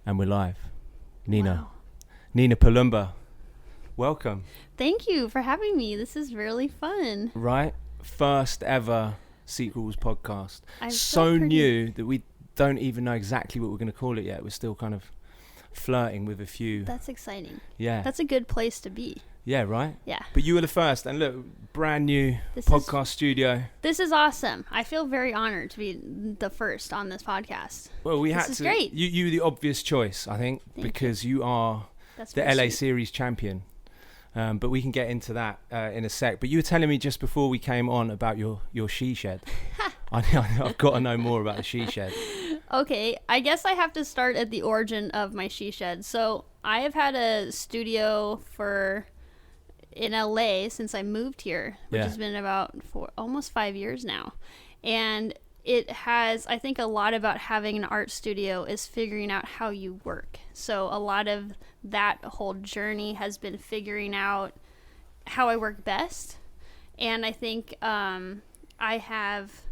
And we're live. Wow. Nina Palomba, welcome. Thank you for having me. This is really fun. Right? First ever Sequels podcast. I'm so new that we don't even know exactly what we're going to call it yet. We're still kind of flirting with a few. That's exciting. Yeah. That's a good place to be. Yeah, right? Yeah. But you were the first. And look, brand new podcast studio. This is awesome. I feel very honored to be the first on this podcast. Well, we This had is to. great. You were the obvious choice, I think, because you are That's the very LA sweet. Series champion. But we can get into that in a sec. But you were telling me just before we came on about your she shed. I've got to know more about the she shed. Okay, I guess I have to start at the origin of my she shed. So I have had a studio in LA since I moved here, which has been about almost 5 years now. And it has, I think a lot about having an art studio is figuring out how you work. So a lot of that whole journey has been figuring out how I work best. And I think I have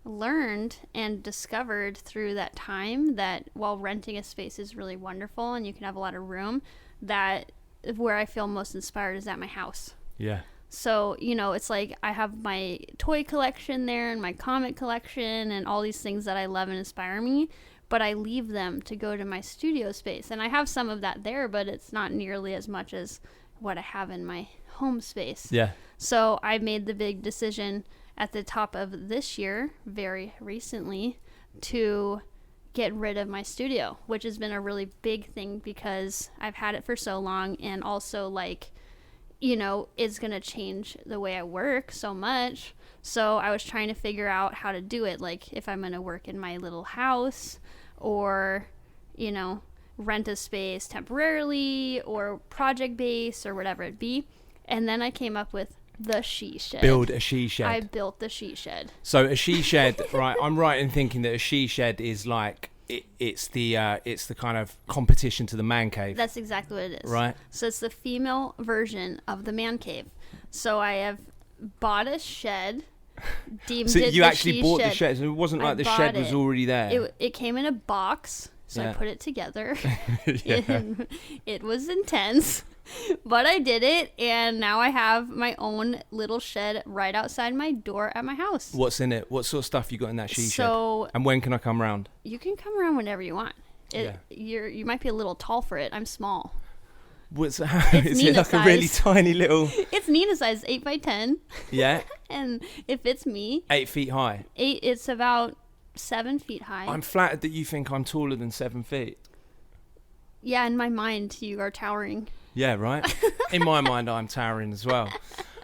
learned and discovered through that time that while renting a space is really wonderful and you can have a lot of room, that where I feel most inspired is at my house. Yeah. So, it's like I have my toy collection there and my comic collection and all these things that I love and inspire me, but I leave them to go to my studio space. And I have some of that there, but it's not nearly as much as what I have in my home space. Yeah. So I made the big decision at the top of this year, very recently, to get rid of my studio, which has been a really big thing because I've had it for so long, and also it's going to change the way I work so much. So I was trying to figure out how to do it, like if I'm going to work in my little house or, rent a space temporarily or project base or whatever it be. And then I came up with the she shed. Build a she shed. I built the she shed. So a she shed, right? I'm right in thinking that a she shed is like it's the kind of competition to the man cave. That's exactly what it is. Right. So it's the female version of the man cave. So I have bought a shed. Deemed So it you the actually she bought shed. the shed. So it wasn't I like the bought shed was it. already there. It came in a box, so Yeah. I put it together. Yeah. It was intense, but I did it, and now I have my own little shed right outside my door at my house. What's in it? What sort of stuff you got in that she shed? So And when can I come round? you can come around whenever you want. You might be a little tall for it. I'm small. Is Nina it like a really size. tiny little? It's Nina size, 8 by 10, Yeah. and it fits me. 8 feet high. It's about 7 feet high. I'm flattered that you think I'm taller than 7 feet. Yeah, in my mind, you are towering. Yeah, right. In my mind, I'm towering as well.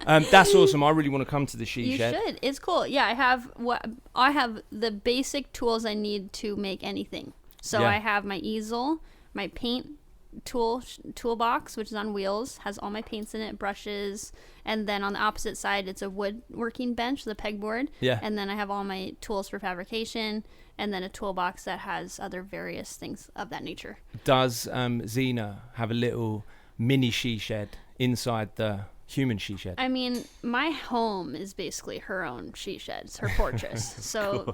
That's awesome. I really want to come to the she You shed. should. It's cool. Yeah, I have the basic tools I need to make anything. So Yeah. I have my easel, my paint toolbox, which is on wheels, has all my paints in it, brushes, and then on the opposite side it's a woodworking bench, the pegboard. Yeah. And then I have all my tools for fabrication, and then a toolbox that has other various things of that nature. Does Zena have a little mini she shed inside the human she shed? I mean, my home is basically her own she shed. It's her fortress. So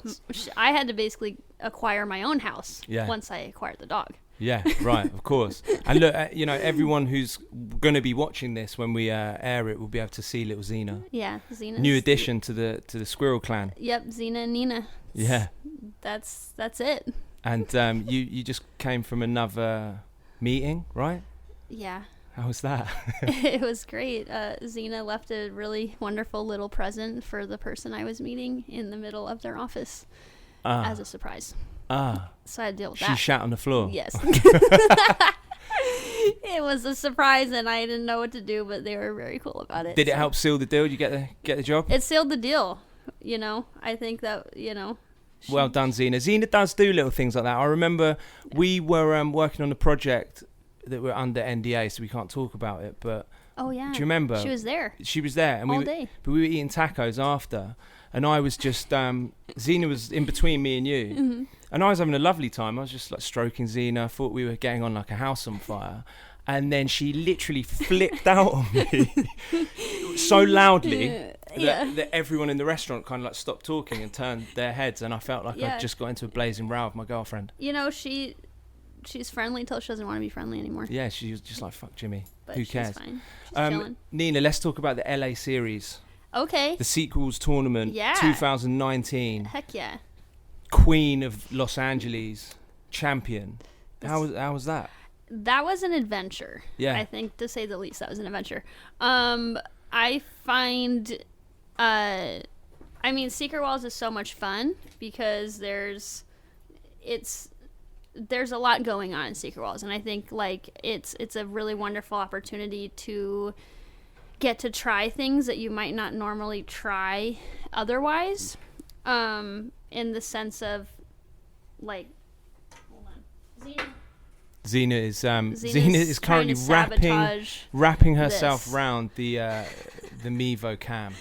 I had to basically acquire my own house once I acquired the dog. Yeah, right, of course. And look, everyone who's going to be watching this when we air it will be able to see little Zena. Yeah, Xena. New addition to the Squirrel Clan. Yep, Xena and Nina. Yeah. That's it. And you just came from another meeting, right? Yeah. How was that? It was great. Xena left a really wonderful little present for the person I was meeting in the middle of their office as a surprise. So I had to deal with She that. shat on the floor. Yes. It was a surprise, and I didn't know what to do, but they were very cool about it. Did it help seal the deal? Did you get the job? It sealed the deal. I think that, Well done, Xena. Xena does do little things like that. I remember we were working on a project that we're under NDA, so we can't talk about it. But oh yeah, do you remember? She was there. She was there, and all day. But we were eating tacos after, and I was just Xena was in between me and you, Mm-hmm. and I was having a lovely time. I was just like stroking Xena. I thought we were getting on like a house on fire. And then she literally flipped out on me so loudly that everyone in the restaurant kind of like stopped talking and turned their heads. And I felt like I'd just got into a blazing row with my girlfriend. She she's friendly till she doesn't want to be friendly anymore. Yeah, she's just like, fuck Jimmy. But Who cares? She's fine. She's chilling. Nina, let's talk about the LA series. Okay. The sequels tournament, 2019. Heck yeah. Queen of Los Angeles, champion. How was that? That was an adventure. Yeah. I think, to say the least, that was an adventure. I find, I mean, Secret Walls is so much fun because there's a lot going on in Secret Walls, and I think like it's a really wonderful opportunity to get to try things that you might not normally try otherwise, in the sense of like, hold on, Xena is currently wrapping herself around the Mevo cam.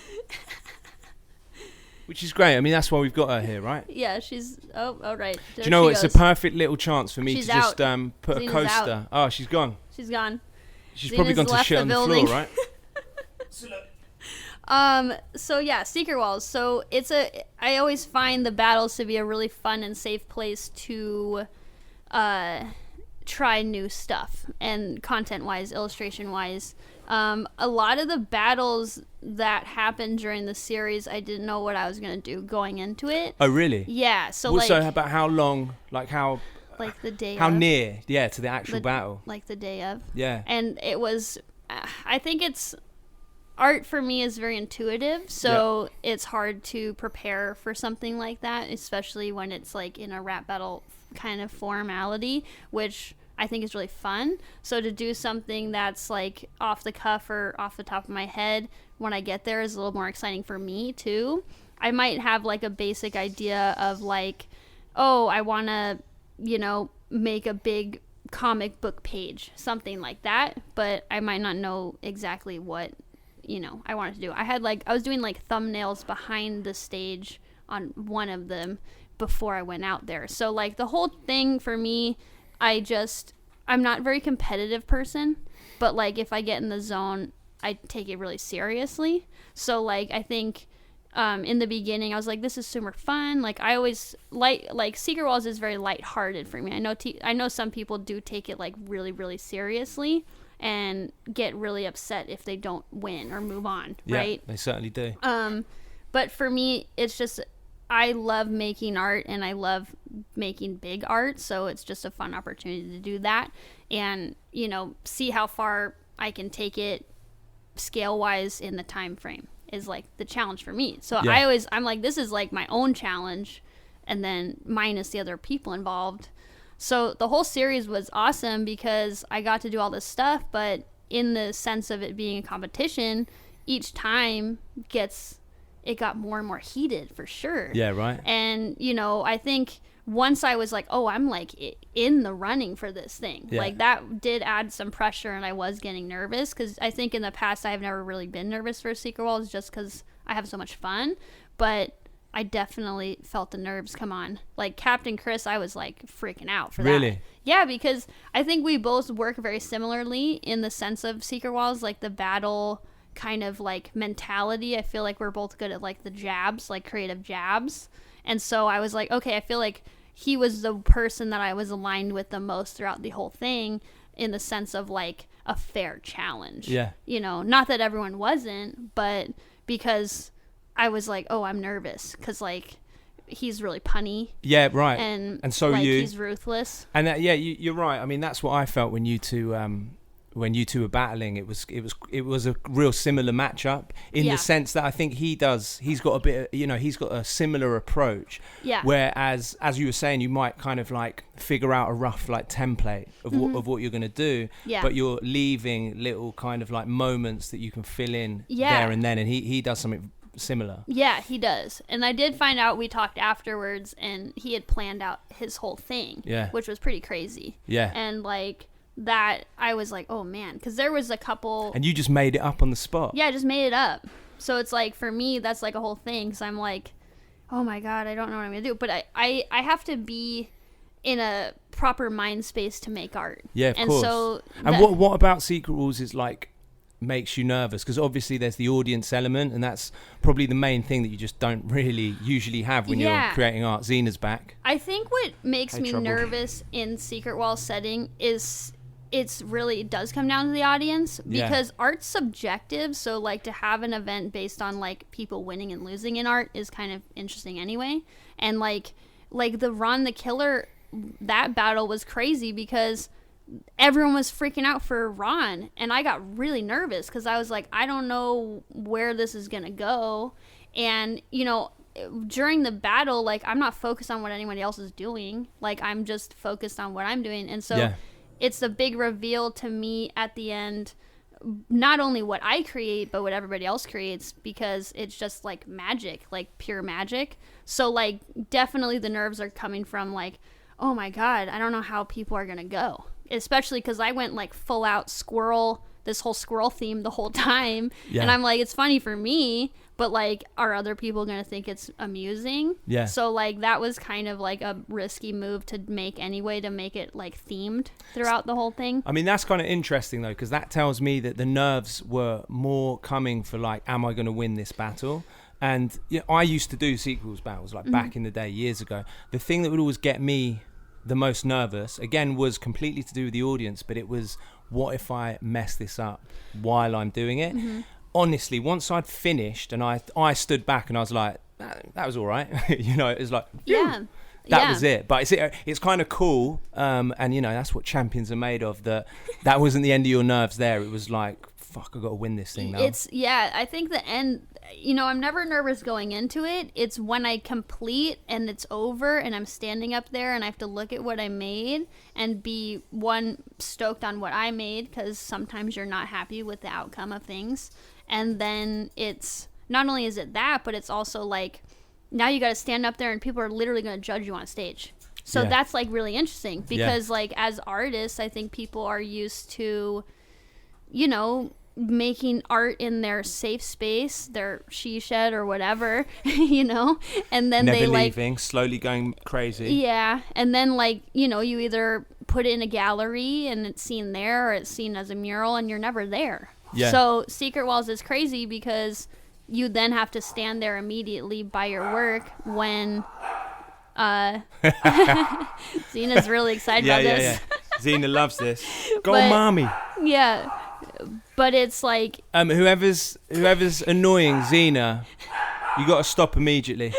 Which is great. I mean, that's why we've got her here, right? Yeah, she's... Oh, right. Do you know, it's a perfect little chance for me to just put Xena's a coaster... out. Oh, she's gone. She's gone. She's Xena's probably gone to shit on the floor, right? So, yeah, Secret Walls. So, I always find the battles to be a really fun and safe place to try new stuff. And content-wise, illustration-wise. A lot of the battles that happened during the series, I didn't know what I was going to do going into it. Oh, really? Yeah. So, also, about how long, like how... Like the day how of. Near, to the actual battle. Like the day of. Yeah. And it was... I think it's... Art for me is very intuitive, so it's hard to prepare for something like that, especially when it's like in a rap battle kind of formality, which... I think is really fun. So to do something that's like off the cuff or off the top of my head when I get there is a little more exciting for me too. I might have like a basic idea of like, oh, I want to, make a big comic book page, something like that. But I might not know exactly what, I wanted to do. I was doing like thumbnails behind the stage on one of them before I went out there. So like the whole thing for me, I'm not a very competitive person, but like if I get in the zone, I take it really seriously. So like I think in the beginning I was like, this is super fun. Like I always like Secret Walls is very lighthearted for me. I know some people do take it like really, really seriously and get really upset if they don't win or move on, right? Yeah, they certainly do. But for me, it's just... I love making art and I love making big art, so it's just a fun opportunity to do that and, see how far I can take it scale-wise in the time frame is like the challenge for me. So I'm like, this is like my own challenge and then minus the other people involved. So the whole series was awesome because I got to do all this stuff, but in the sense of it being a competition, each time it got more and more heated for sure. Yeah, right. And, I think once I was like, oh, I'm like in the running for this thing. Yeah. Like that did add some pressure and I was getting nervous because I think in the past I've never really been nervous for Secret Walls just because I have so much fun. But I definitely felt the nerves come on. Like Captain Chris, I was like freaking out for that. Really? Yeah, because I think we both work very similarly in the sense of Secret Walls, like the battle... kind of like mentality. I feel like we're both good at like the jabs, like creative jabs. And so I was like, okay, I feel like he was the person that I was aligned with the most throughout the whole thing in the sense of like a fair challenge. Yeah. Not that everyone wasn't, but because I was like, oh, I'm nervous because like he's really punny. Yeah, right. And so like, he's ruthless. And you're right. I mean, that's what I felt when you two were battling. It was a real similar matchup in the sense that I think he's got a bit, he's got a similar approach. Yeah. Whereas, as you were saying, you might kind of like figure out a rough like template of what you're going to do. Yeah. But you're leaving little kind of like moments that you can fill in there and then. And he does something similar. Yeah, he does. And I did find out, we talked afterwards, and he had planned out his whole thing. Yeah. Which was pretty crazy. Yeah. And like... that I was like, oh man, because there was a couple, and you just made it up on the spot. I just made it up. So it's like for me that's like a whole thing because I'm like, oh my god, I don't know what I'm gonna do, but I have to be in a proper mind space to make art. Yeah, of course. So and what about Secret Rules is like makes you nervous? Because obviously there's the audience element, and that's probably the main thing that you just don't really usually have when you're creating art. Zena's back. I think what makes me nervous in Secret Wall setting is it does come down to the audience, because art's subjective. So like to have an event based on like people winning and losing in art is kind of interesting anyway. And like the Ron the Killer, that battle was crazy because everyone was freaking out for Ron, and I got really nervous because I was like, I don't know where this is gonna go. And you know, during the battle, like I'm not focused on what anybody else is doing, like I'm just focused on what I'm doing. And so it's a big reveal to me at the end, not only what I create but what everybody else creates, because it's just like magic, like pure magic. So like definitely the nerves are coming from like, oh my god, I don't know how people are gonna go, especially because I went like full out squirrel, this whole squirrel theme the whole time. And I'm like, it's funny for me, but like, are other people gonna think it's amusing? So like that was kind of like a risky move to make anyway, to make it like themed throughout the whole thing. I mean, that's kind of interesting though, because that tells me that the nerves were more coming for like, am I gonna win this battle? And you know, I used to do sequels battles like back in the day, years ago. The thing that would always get me the most nervous, again, was completely to do with the audience, but it was, what if I mess this up while I'm doing it? Honestly, once I'd finished and I stood back and I was like, that was all right. You know, it was like, that was it. But it's kind of cool. And, you know, that's what champions are made of. That wasn't the end of your nerves there. It was like, fuck, I got to win this thing now. I think the end, you know, I'm never nervous going into it. It's when I complete and it's over and I'm standing up there and I have to look at what I made and be, one, stoked on what I made, because sometimes you're not happy with the outcome of things. And then it's, not only is it that, but it's also like, now you got to stand up there and people are literally going to judge you on stage. So that's like really interesting, because like as artists, I think people are used to, you know, making art in their safe space, their she shed or whatever, you know, and then never they leaving, like slowly going crazy. And then like, you know, you either put it in a gallery and it's seen there, or it's seen as a mural and you're never there. So Secret Walls is crazy because you then have to stand there immediately by your work when Zena's really excited about this. Zena loves this. Go on, mommy. But it's like, whoever's annoying Zena, you got to stop immediately.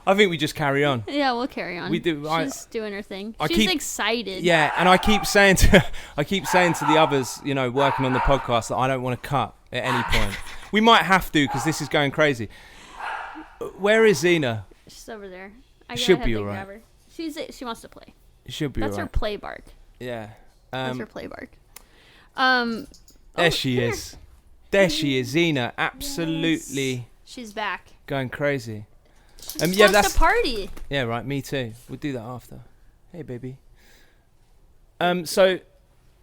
I think we just carry on. Yeah, we'll carry on. We do. She's doing her thing. She's excited. Yeah, and I keep saying to the others, you know, working on the podcast, that I don't want to cut at any point. We might have to, because this is going crazy. Where is Zena? She's over there. She'll be all right. She wants to play. She'll be all right. That's her play bark. Yeah. That's her play bark. There she is. There she is, Zena. Absolutely. Yes. She's back. Going crazy. She wants to party. Yeah, right. Me too. We'll do that after. Hey, baby. So,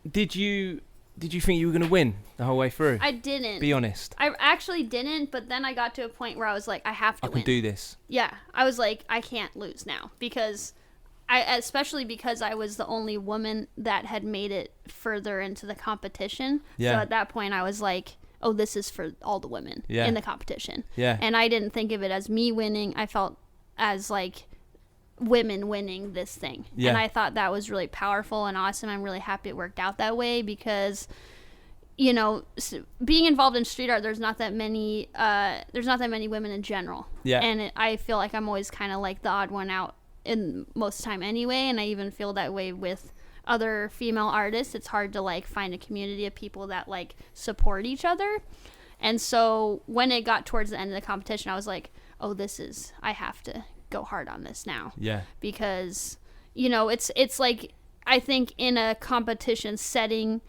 did you think you were going to win the whole way through? I didn't. Be honest. I actually didn't, but then I got to a point where I was like, I have to win. I can do this. Yeah. I was like, I can't lose now, because especially because I was the only woman that had made it further into the competition. So at that point I was like, oh, this is for all the women in the competition. And I didn't think of it as me winning. I felt as like women winning this thing. And I thought that was really powerful and awesome. I'm really happy it worked out that way, because, you know, being involved in street art, there's not that many women in general. And I feel like I'm always kind of like the odd one out in most of the time anyway, and I even feel that way with other female artists. It's hard to like find a community of people that like support each other. And so when it got towards the end of the competition, I was like, oh, I have to go hard on this now. Because, you know, it's like, I think in a competition setting,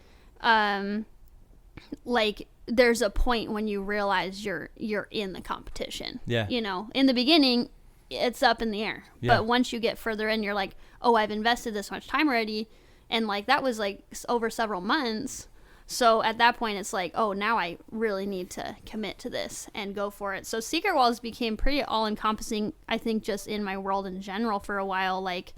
like there's a point when you realize you're in the competition. You know, in the beginning it's up in the air, but once you get further in, you're like, oh, I've invested this much time already, and like that was like over several months. So at that point it's like, oh, now I really need to commit to this and go for it. So Secret Walls became pretty all-encompassing, I think, just in my world in general for a while. Like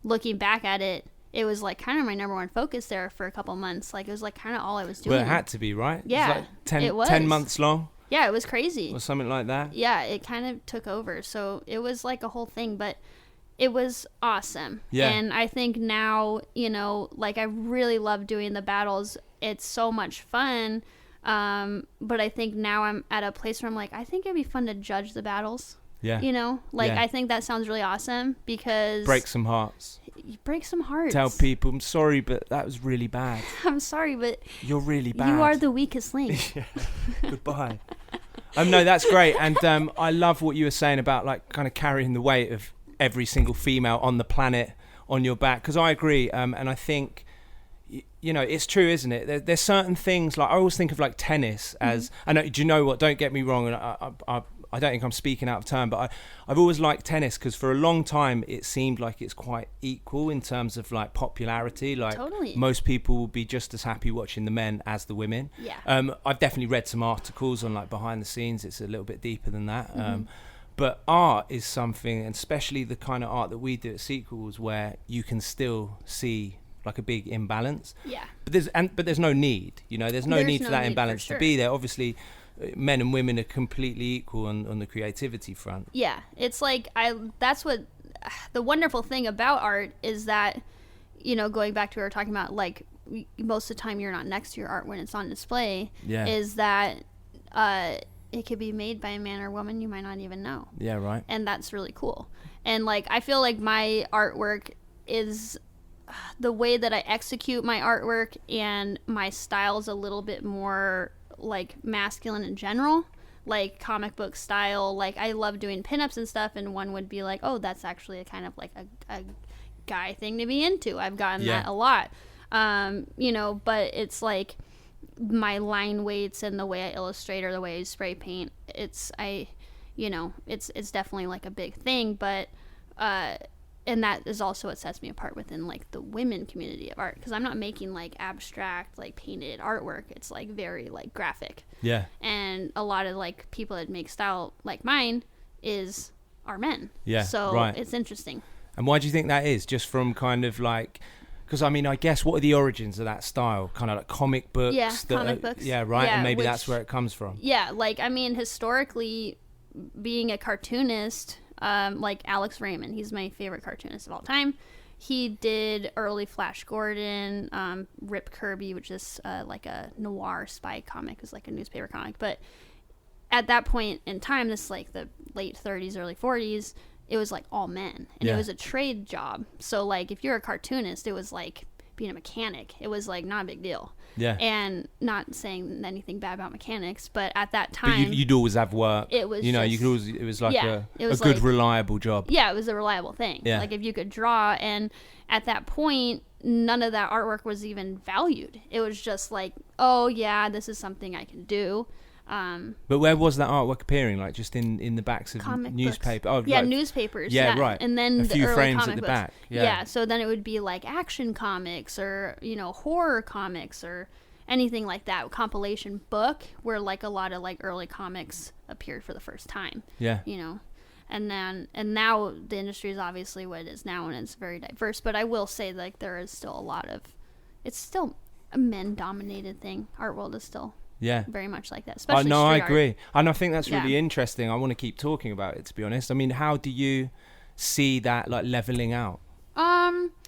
looking back at it, it was like kind of my number one focus there for a couple months. Like it was like kind of all I was doing. Well, it had to be, right? Yeah, it was like 10 months long. Yeah, it was crazy. Or something like that. Yeah, it kind of took over. So it was like a whole thing, but it was awesome. Yeah. And I think now, you know, like I really love doing the battles. It's so much fun. But I think now I'm at a place where I'm like, I think it'd be fun to judge the battles. Yeah. You know, like I think that sounds really awesome because break some hearts. You break some hearts. Tell people, I'm sorry, but that was really bad. I'm sorry, but you're really bad. You are the weakest link. Yeah. Goodbye. No, that's great. And I love what you were saying about like kind of carrying the weight of every single female on the planet on your back. Because I agree. And I think, you know, it's true, isn't it? There's certain things, like I always think of like tennis as, I know, do you know what, don't get me wrong, and I don't think I'm speaking out of turn, but I've always liked tennis because for a long time it seemed like it's quite equal in terms of like popularity. Like totally. Most people will be just as happy watching the men as the women. Yeah. I've definitely read some articles on like behind the scenes. It's a little bit deeper than that. But art is something, and especially the kind of art that we do at Sequels, where you can still see like a big imbalance. Yeah. But there's no need. You know, there's no need for that imbalance to be there. Obviously, men and women are completely equal on the creativity front. Yeah, it's like that's what the wonderful thing about art is that, you know, going back to what we were talking about, like most of the time you're not next to your art when it's on display. Yeah. Is that it could be made by a man or woman you might not even know. Yeah, right. And that's really cool. And like I feel like my artwork is the way that I execute my artwork, and my style's a little bit more like masculine in general, like comic book style. Like I love doing pinups and stuff, and one would be like, oh, that's actually a kind of like a guy thing to be into. I've gotten that a lot. You know, but it's like my line weights and the way I illustrate or the way I spray paint, it's definitely like a big thing, but and that is also what sets me apart within like the women community of art, because I'm not making like abstract like painted artwork. It's like very like graphic. Yeah. And a lot of like people that make style like mine are men. Yeah. So right. It's interesting. And why do you think that is? Just from kind of like, because I mean, I guess what are the origins of that style? Kind of like comic books. Yeah, comic books. Yeah, right. Yeah, and maybe that's where it comes from. Yeah, like I mean, historically, being a cartoonist. Like Alex Raymond, he's my favorite cartoonist of all time. He did early Flash Gordon, Rip Kirby, which is like a noir spy comic. It was like a newspaper comic. But at that point in time, this is like the late 30s, early 40s, it was like all men. And it was a trade job. So like if you're a cartoonist, it was like being a mechanic. It was like not a big deal. Yeah. And not saying anything bad about mechanics, but at that time, but you'd always have work. It was, you know, you could always. It was like a good, like, reliable job. Yeah, it was a reliable thing. Yeah. Like if you could draw, and at that point, none of that artwork was even valued. It was just like, oh yeah, this is something I can do. But where was that artwork appearing? Like just in the backs of comic newspaper? Books. Oh, yeah, like, newspapers. Yeah, right. And then a few early frames comic at the books. back. Yeah. So then it would be like action comics, or you know, horror comics, or anything like that. Compilation book where like a lot of like early comics appeared for the first time. Yeah. You know. And now the industry is obviously what it is now, and it's very diverse. But I will say, like, there is still a lot of, it's still a men-dominated thing. Art world is still very much like that. Especially no, I street agree, art. and I think that's really interesting. I want to keep talking about it, to be honest. I mean, how do you see that like leveling out?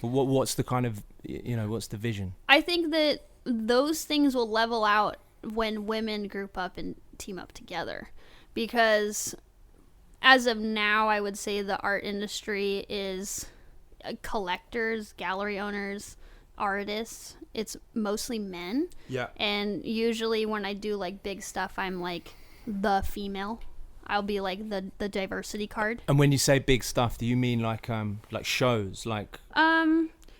What's the kind of, you know, what's the vision? I think that those things will level out when women group up and team up together, because as of now, I would say the art industry is collectors, gallery owners, artists. It's mostly men. Yeah. And usually when I do like big stuff, I'm like the female. I'll be like the diversity card. And when you say big stuff, do you mean like shows, like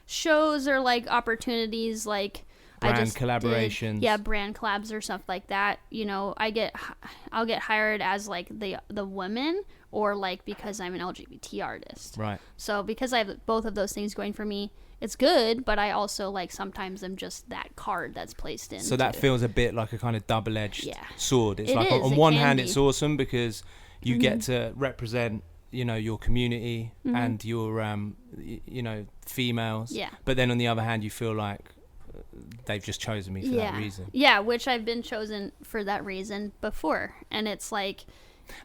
shows or like opportunities, like brand collaborations? Yeah, brand collabs or stuff like that. You know, I'll get hired as like the woman, or like because I'm an LGBT artist. Right. So because I have both of those things going for me, it's good, but I also like sometimes I'm just that card that's placed in. So that feels a bit like a kind of double-edged sword. It's it like is. on one hand it's awesome because you get to represent, you know, your community and your you know, females. Yeah. But then on the other hand, you feel like they've just chosen me for that reason. Yeah, which I've been chosen for that reason before, and it's like.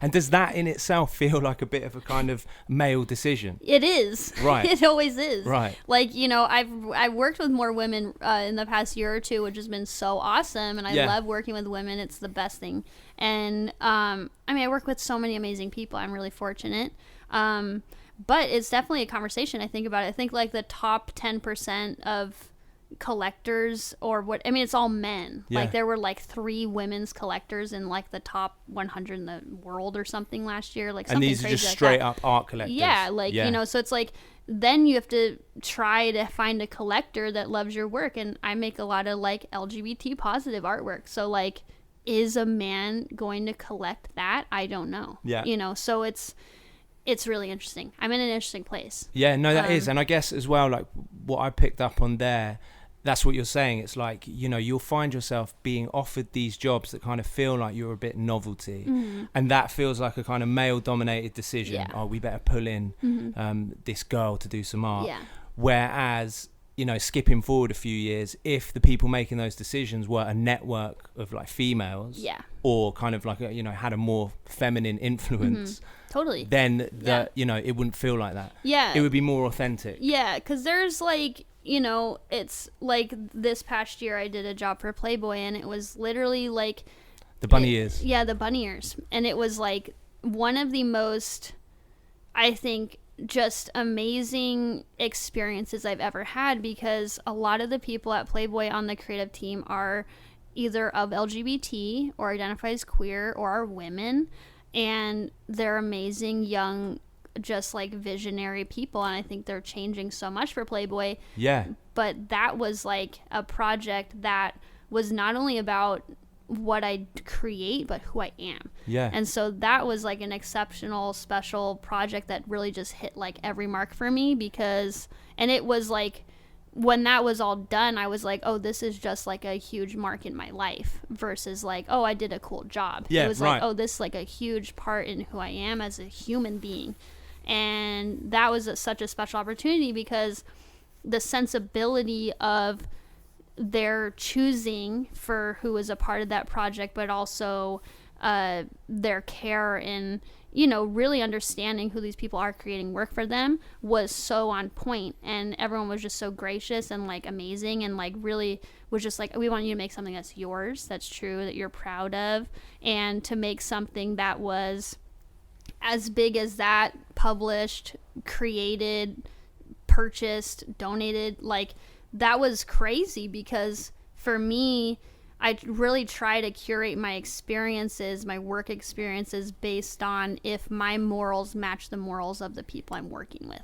And does that in itself feel like a bit of a kind of male decision? It is. Right. It always is. Right. Like, you know, I've worked with more women in the past year or two, which has been so awesome. And I love working with women. It's the best thing. And, I mean, I work with so many amazing people. I'm really fortunate. But it's definitely a conversation. I think about it. I think like the top 10% of collectors or what, I mean, it's all men. Like there were like 3 women's collectors in like the top 100 in the world or something last year, like something crazy. And these are just like straight that. up art collectors. You know, so it's like then you have to try to find a collector that loves your work, and I make a lot of like LGBT positive artwork, so like is a man going to collect that? I don't know. You know, so it's really interesting. I'm in an interesting place. No, that is. And I guess as well, like what I picked up on there, that's what you're saying. It's like, you know, you'll find yourself being offered these jobs that kind of feel like you're a bit novelty. And that feels like a kind of male dominated decision. Oh, we better pull in this girl to do some art. Whereas, you know, skipping forward a few years, if the people making those decisions were a network of like females or kind of like, you know, had a more feminine influence, totally, then you know, it wouldn't feel like that. It would be more authentic. Because there's like, you know, it's like this past year I did a job for Playboy, and it was literally like the bunny ears. Yeah, the bunny ears. And it was like one of the most, I think, just amazing experiences I've ever had, because a lot of the people at Playboy on the creative team are either of LGBT or identify as queer or are women, and they're amazing young, just like visionary people, and I think they're changing so much for Playboy. But that was like a project that was not only about what I create, but who I am. And so that was like an exceptional, special project that really just hit like every mark for me, because, and it was like, when that was all done, I was like, oh, this is just like a huge mark in my life versus like, oh, I did a cool job. It was like, oh, this is like a huge part in who I am as a human being. And that was such a special opportunity, because the sensibility of their choosing for who was a part of that project, but also their care in, you know, really understanding who these people are creating work for them was so on point. And everyone was just so gracious and like amazing, and like really was just like, we want you to make something that's yours, that's true, that you're proud of, and to make something that was as big as that, published, created, purchased, donated, like that was crazy. Because for me, I really try to curate my experiences, my work experiences, based on if my morals match the morals of the people I'm working with.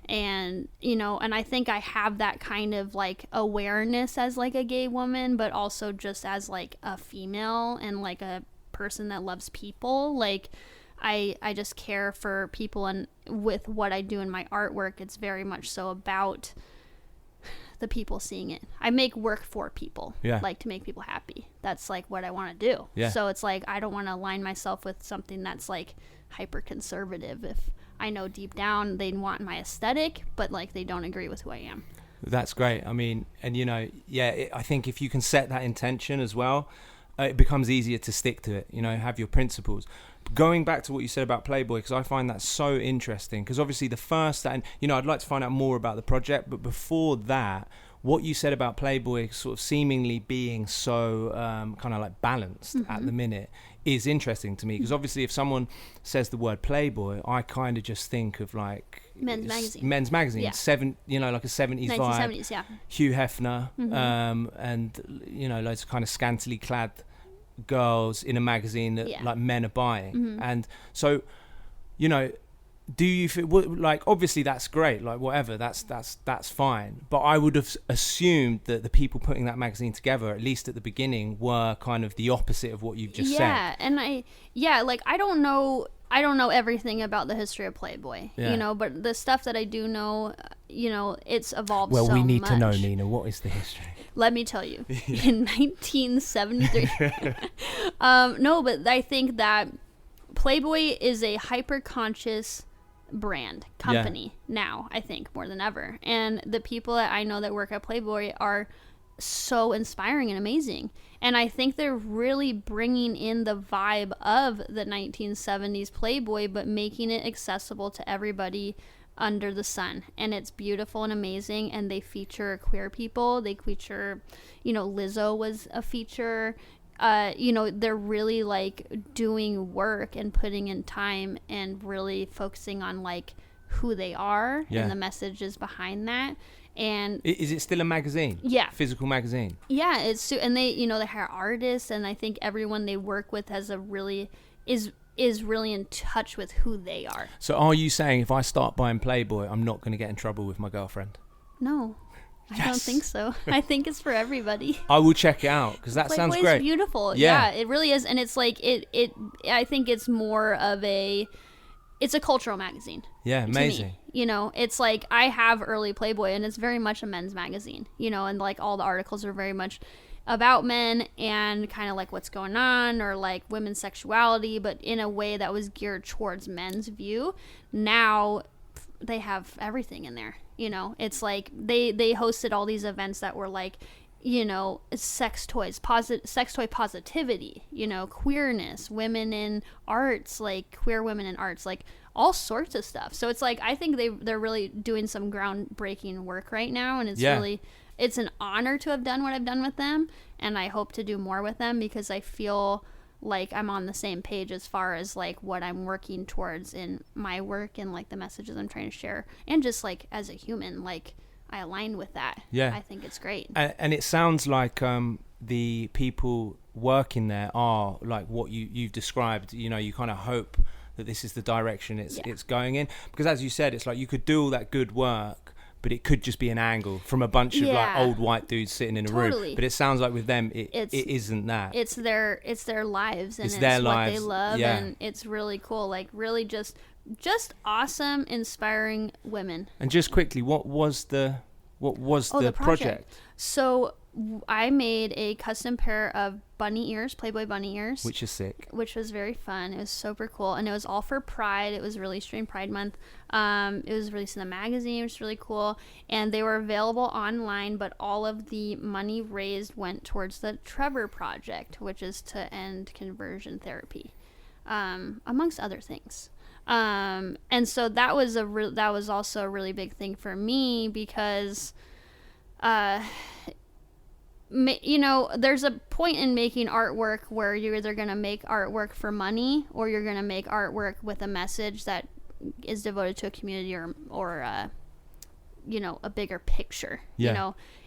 And, you know, and I think I have that kind of like awareness as like a gay woman, but also just as like a female and like a person that loves people. Like I just care for people, and with what I do in my artwork, it's very much so about the people seeing it. I make work for people, like to make people happy. That's like what I want to do. So it's like, I don't want to align myself with something that's like hyper conservative if I know deep down they want my aesthetic, but like they don't agree with who I am. That's great. I mean, and you know, I think if you can set that intention as well, it becomes easier to stick to it, you know, have your principles. Going back to what you said about Playboy, because I find that so interesting, because obviously the first, and you know, I'd like to find out more about the project, but before that, what you said about Playboy sort of seemingly being so kind of like balanced at the minute is interesting to me, because obviously if someone says the word Playboy, I kind of just think of like Men's magazine, you know, like a 70s 1970s vibe, Hugh Hefner, and you know, loads of kind of scantily clad girls in a magazine that like men are buying. And so, you know, do you feel like, obviously that's great, like whatever, that's fine, but I would have assumed that the people putting that magazine together, at least at the beginning, were kind of the opposite of what you've just said. And like I don't know everything about the history of Playboy, you know, but the stuff that I do know, you know, it's evolved so much. Well, we need to know, Nina, what is the history? Let me tell you. In 1973. No, but I think that Playboy is a hyper-conscious brand company now, I think, more than ever. And the people that I know that work at Playboy are so inspiring and amazing. And I think they're really bringing in the vibe of the 1970s Playboy, but making it accessible to everybody under the sun. And it's beautiful and amazing. And they feature queer people. They feature, Lizzo was a feature. They're really like doing work and putting in time and really focusing on like who they are and the messages behind that. And is it still a magazine? Yeah. Physical magazine? Yeah, and they, they hire artists, and I think everyone they work with has a really, is really in touch with who they are. So are you saying if I start buying Playboy, I'm not going to get in trouble with my girlfriend? No. I don't think so. I think it's for everybody. I will check it out because that sounds great. It's beautiful. Yeah, it really is. And it's like, I think it's more of it's a cultural magazine. Yeah, amazing. It's like I have early Playboy and it's very much a men's magazine, and like all the articles are very much about men and kind of like what's going on or like women's sexuality, but in a way that was geared towards men's view. Now they have everything in there. It's like they hosted all these events that were like, sex toy positivity, queerness, women in arts, like queer women in arts, like all sorts of stuff. So it's like I think they're really doing some groundbreaking work right now, and it's an honor to have done what I've done with them, and I hope to do more with them because I feel like I'm on the same page as far as like what I'm working towards in my work and like the messages I'm trying to share, and just like as a human, like I align with that. Yeah, I think it's great. And it sounds like the people working there are like what you've described. You kind of hope that this is the direction it's going in, because as you said, it's like you could do all that good work, but it could just be an angle from a bunch of like old white dudes sitting in a room. But it sounds like with them, it isn't that. It's their lives, and it's their lives. What they love, and it's really cool. Like really just awesome, inspiring women. And just quickly, what was the project? So I made a custom pair of bunny ears, Playboy bunny ears. Which is sick. Which was very fun. It was super cool. And it was all for Pride. It was released during Pride Month. It was released in the magazine, which was really cool. And they were available online, but all of the money raised went towards the Trevor Project, which is to end conversion therapy, amongst other things. And so that was also a really big thing for me because, there's a point in making artwork where you're either going to make artwork for money or you're going to make artwork with a message that is devoted to a community or a bigger picture,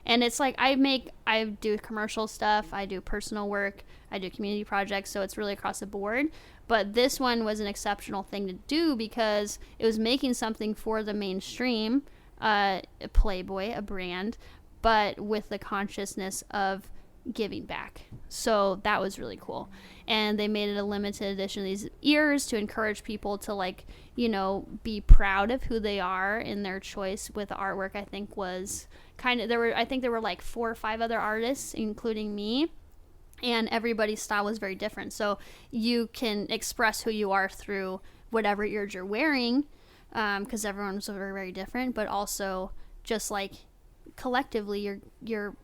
and it's like I do commercial stuff, I do personal work, I do community projects, so it's really across the board. But this one was an exceptional thing to do because it was making something for the mainstream, Playboy, a brand, but with the consciousness of giving back. So that was really cool. And they made it a limited edition of these ears to encourage people to be proud of who they are in their choice with the artwork. I think was there were like 4 or 5 other artists, including me. And everybody's style was very different. So you can express who you are through whatever ears you're wearing, because everyone's very, very different. But also just like collectively, you're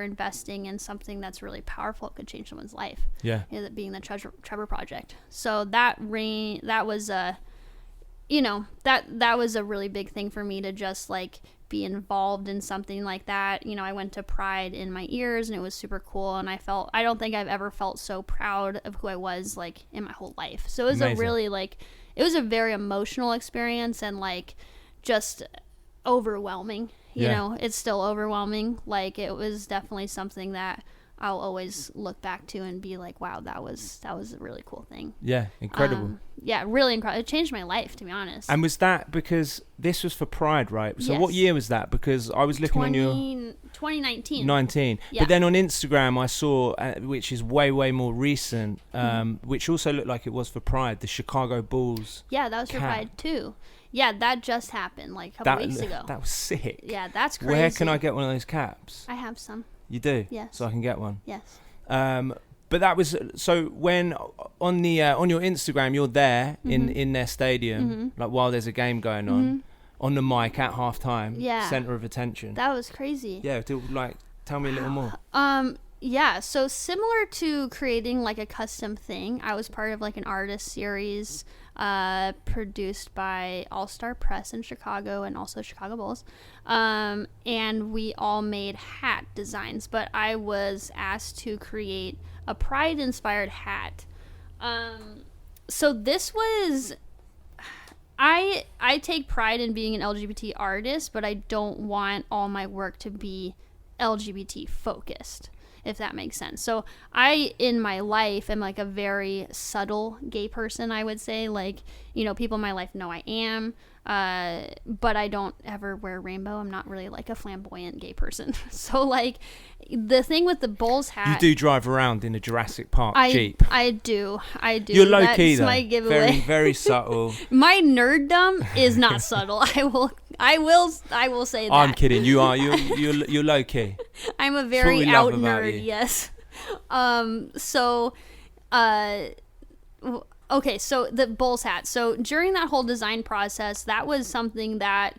investing in something that's really powerful. It could change someone's life. Yeah. Being the Trevor Project. So that was a, that was a really big thing for me to just like be involved in something like that. I went to Pride in my ears, and it was super cool, and I don't think I've ever felt so proud of who I was like in my whole life. So it was Amazing. A really like, it was a very emotional experience, and like just overwhelming. It's still overwhelming. Like it was definitely something that I'll always look back to and be like, wow, that was a really cool thing. Yeah, incredible. Really incredible. It changed my life, to be honest. And was that because this was for Pride, right? So yes. What year was that? Because I was looking on your 2019. 19. Yeah. But then on Instagram I saw, which is way, way more recent, which also looked like it was for Pride, the Chicago Bulls. Yeah, that was for Pride too. Yeah, that just happened like a couple weeks ago. That was sick. Yeah, that's crazy. Where can I get one of those caps? I have some. You do? Yes. So I can get one? Yes. But that was so when on your Instagram you're there in their stadium, like while there's a game going on the mic at halftime, center of attention. That was crazy. Yeah, tell me a little more. Yeah, so similar to creating like a custom thing, I was part of like an artist series produced by All Star Press in Chicago and also Chicago Bulls. And we all made hat designs, but I was asked to create a Pride inspired hat. So this was, I take pride in being an LGBT artist, but I don't want all my work to be LGBT focused, if that makes sense. So I, in my life, am like a very subtle gay person, I would say. Like, you know, people in my life know I am, but I don't ever wear rainbow. I'm not really like a flamboyant gay person. So like the thing with the Bulls hat, you do drive around in a Jurassic Park Jeep. I do. You're low key though. My giveaway. Very, very subtle. My nerddom is not subtle. I will say that. I'm kidding. You are. You're low key. I'm a very out nerd. Yes. Okay, so the Bulls hat. So during that whole design process, that was something that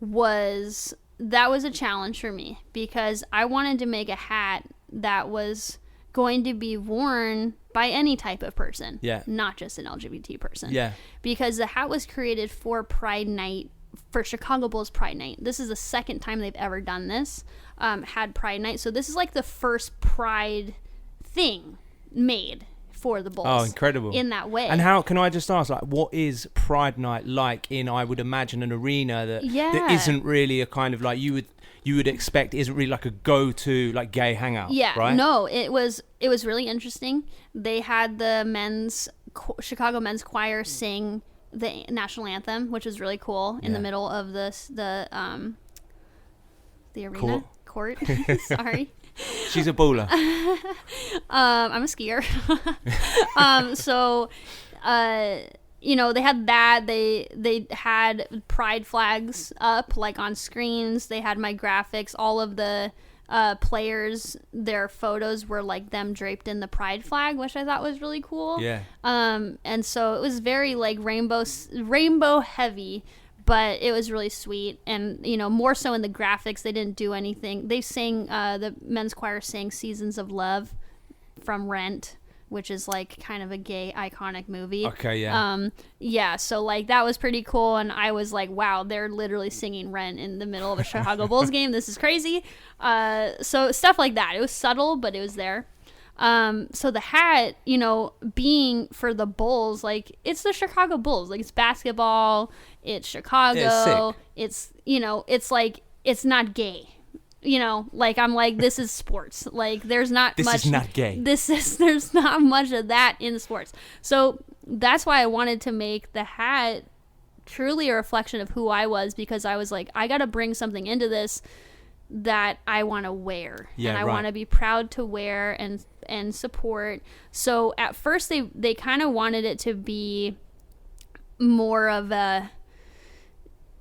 was a challenge for me, because I wanted to make a hat that was going to be worn by any type of person, not just an LGBT person. Yeah. Because the hat was created for Pride Night, for Chicago Bulls Pride Night. This is the second time they've ever done this, had Pride Night. So this is like the first Pride thing made for the Bulls. Oh, incredible. In that way. And how, can I just ask, like, what is Pride Night like in, I would imagine, an arena that isn't really a kind of like you would expect, isn't really like a go-to like gay hangout, right? No, it was really interesting. They had the Chicago men's choir sing the national anthem, which was really cool, in the middle of the arena court. Sorry. She's a baller. I'm a skier. You know, they had that. They had pride flags up, like, on screens. They had my graphics. All of the players, their photos were like them draped in the pride flag, which I thought was really cool. Yeah. And so it was very like rainbow heavy, but it was really sweet. And, you know, more so in the graphics, they didn't do anything. They sang, the men's choir sang Seasons of Love from Rent, which is like kind of a gay iconic movie. Okay, yeah. Yeah, so like that was pretty cool, and I was like, wow, they're literally singing Rent in the middle of a Chicago Bulls game. This is crazy. So stuff like that. It was subtle, but it was there. So the hat, you know, being for the Bulls, like, it's the Chicago Bulls. Like, it's basketball, it's Chicago, it's, you know, it's like, it's not gay. You know, like, I'm like, this is sports. Like, there's not much. This is not gay. There's not much of that in sports. So that's why I wanted to make the hat truly a reflection of who I was, because I was like, I got to bring something into this that I want to wear. Yeah, and I want to be proud to wear and support. So at first they kind of wanted it to be more of a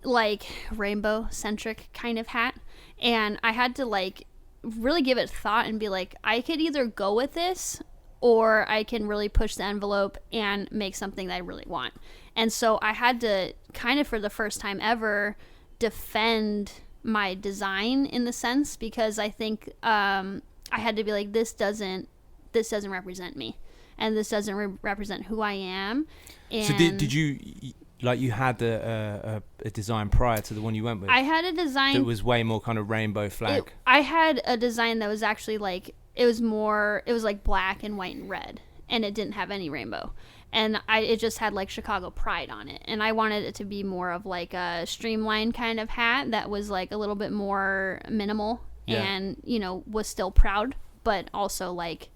like rainbow centric kind of hat. And I had to like really give it thought and be like, I could either go with this or I can really push the envelope and make something that I really want. And so I had to kind of, for the first time ever, defend my design in the sense, because I think I had to be like, this doesn't represent me, and this doesn't represent who I am. And so did you, like, you had a design prior to the one you went with? I had a design that was way more kind of rainbow flag. I had a design that was actually like, it was like black and white and red, and it didn't have any rainbow. And it just had like Chicago Pride on it. And I wanted it to be more of like a streamlined kind of hat that was like a little bit more minimal, and, you know, was still proud, but also like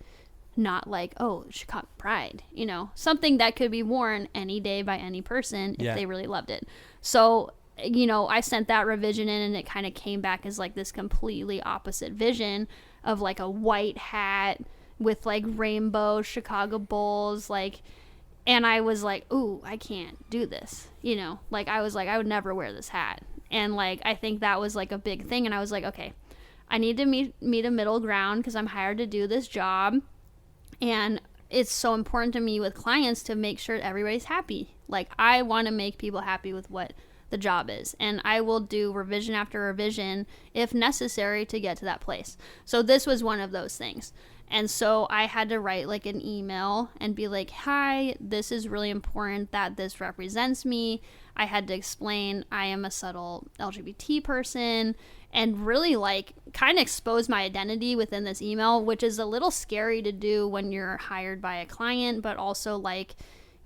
not like, oh, Chicago Pride, you know, something that could be worn any day by any person if they really loved it. So, you know, I sent that revision in, and it kind of came back as like this completely opposite vision of like a white hat with like rainbow Chicago Bulls, like. And I was like, ooh, I can't do this, you know, like, I was like, I would never wear this hat. And like, I think that was like a big thing. And I was like, okay, I need to meet a middle ground, because I'm hired to do this job. And it's so important to me with clients to make sure everybody's happy. Like, I want to make people happy with what the job is, and I will do revision after revision if necessary to get to that place. So this was one of those things. And so I had to write like an email and be like, hi, this is really important that this represents me. I had to explain I am a subtle LGBT person, and really like kind of expose my identity within this email, which is a little scary to do when you're hired by a client, but also like,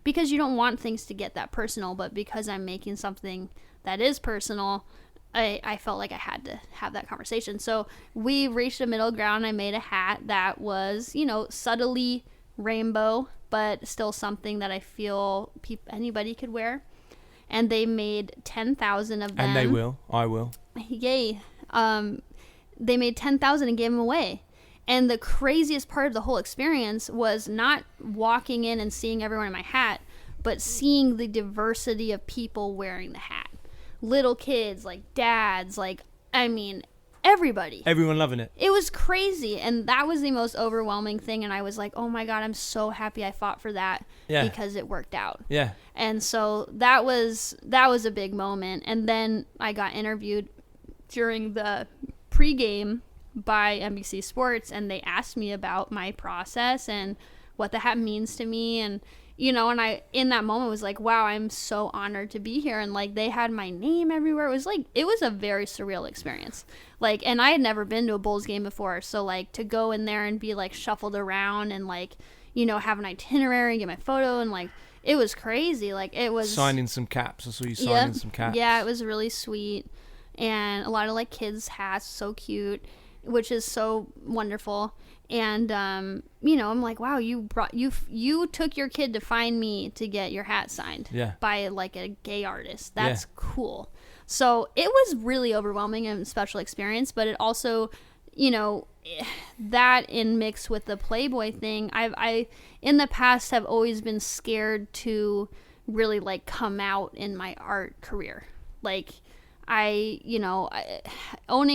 because you don't want things to get that personal, but because I'm making something that is personal, I felt like I had to have that conversation. So we reached a middle ground. I made a hat that was, you know, subtly rainbow, but still something that I feel anybody could wear. And they made 10,000 of them. And they will. I will. Yay. They made 10,000 and gave them away. And the craziest part of the whole experience was not walking in and seeing everyone in my hat, but seeing the diversity of people wearing the hat. Little kids, like dads, like, I mean, everybody. Everyone loving it. It was crazy. And that was the most overwhelming thing. And I was like, oh my God, I'm so happy I fought for that because it worked out. Yeah. And so that was a big moment. And then I got interviewed during the pregame by NBC Sports, and they asked me about my process and what the hat means to me. And, you know, and I, in that moment, was like, wow, I'm so honored to be here. And like, they had my name everywhere. It was a very surreal experience. Like, and I had never been to a Bulls game before. So like, to go in there and be like shuffled around and like, you know, have an itinerary, get my photo, and like, it was crazy. Like, it was signing some caps. I saw you signing some caps. Yeah, it was really sweet. And a lot of like kids' hats, so cute, which is so wonderful. And you know, I'm like, wow, you took your kid to find me to get your hat signed by like a gay artist. That's cool. So it was really overwhelming and special experience, but it also, you know, that in mix with the Playboy thing, I in the past have always been scared to really like come out in my art career. Like, owning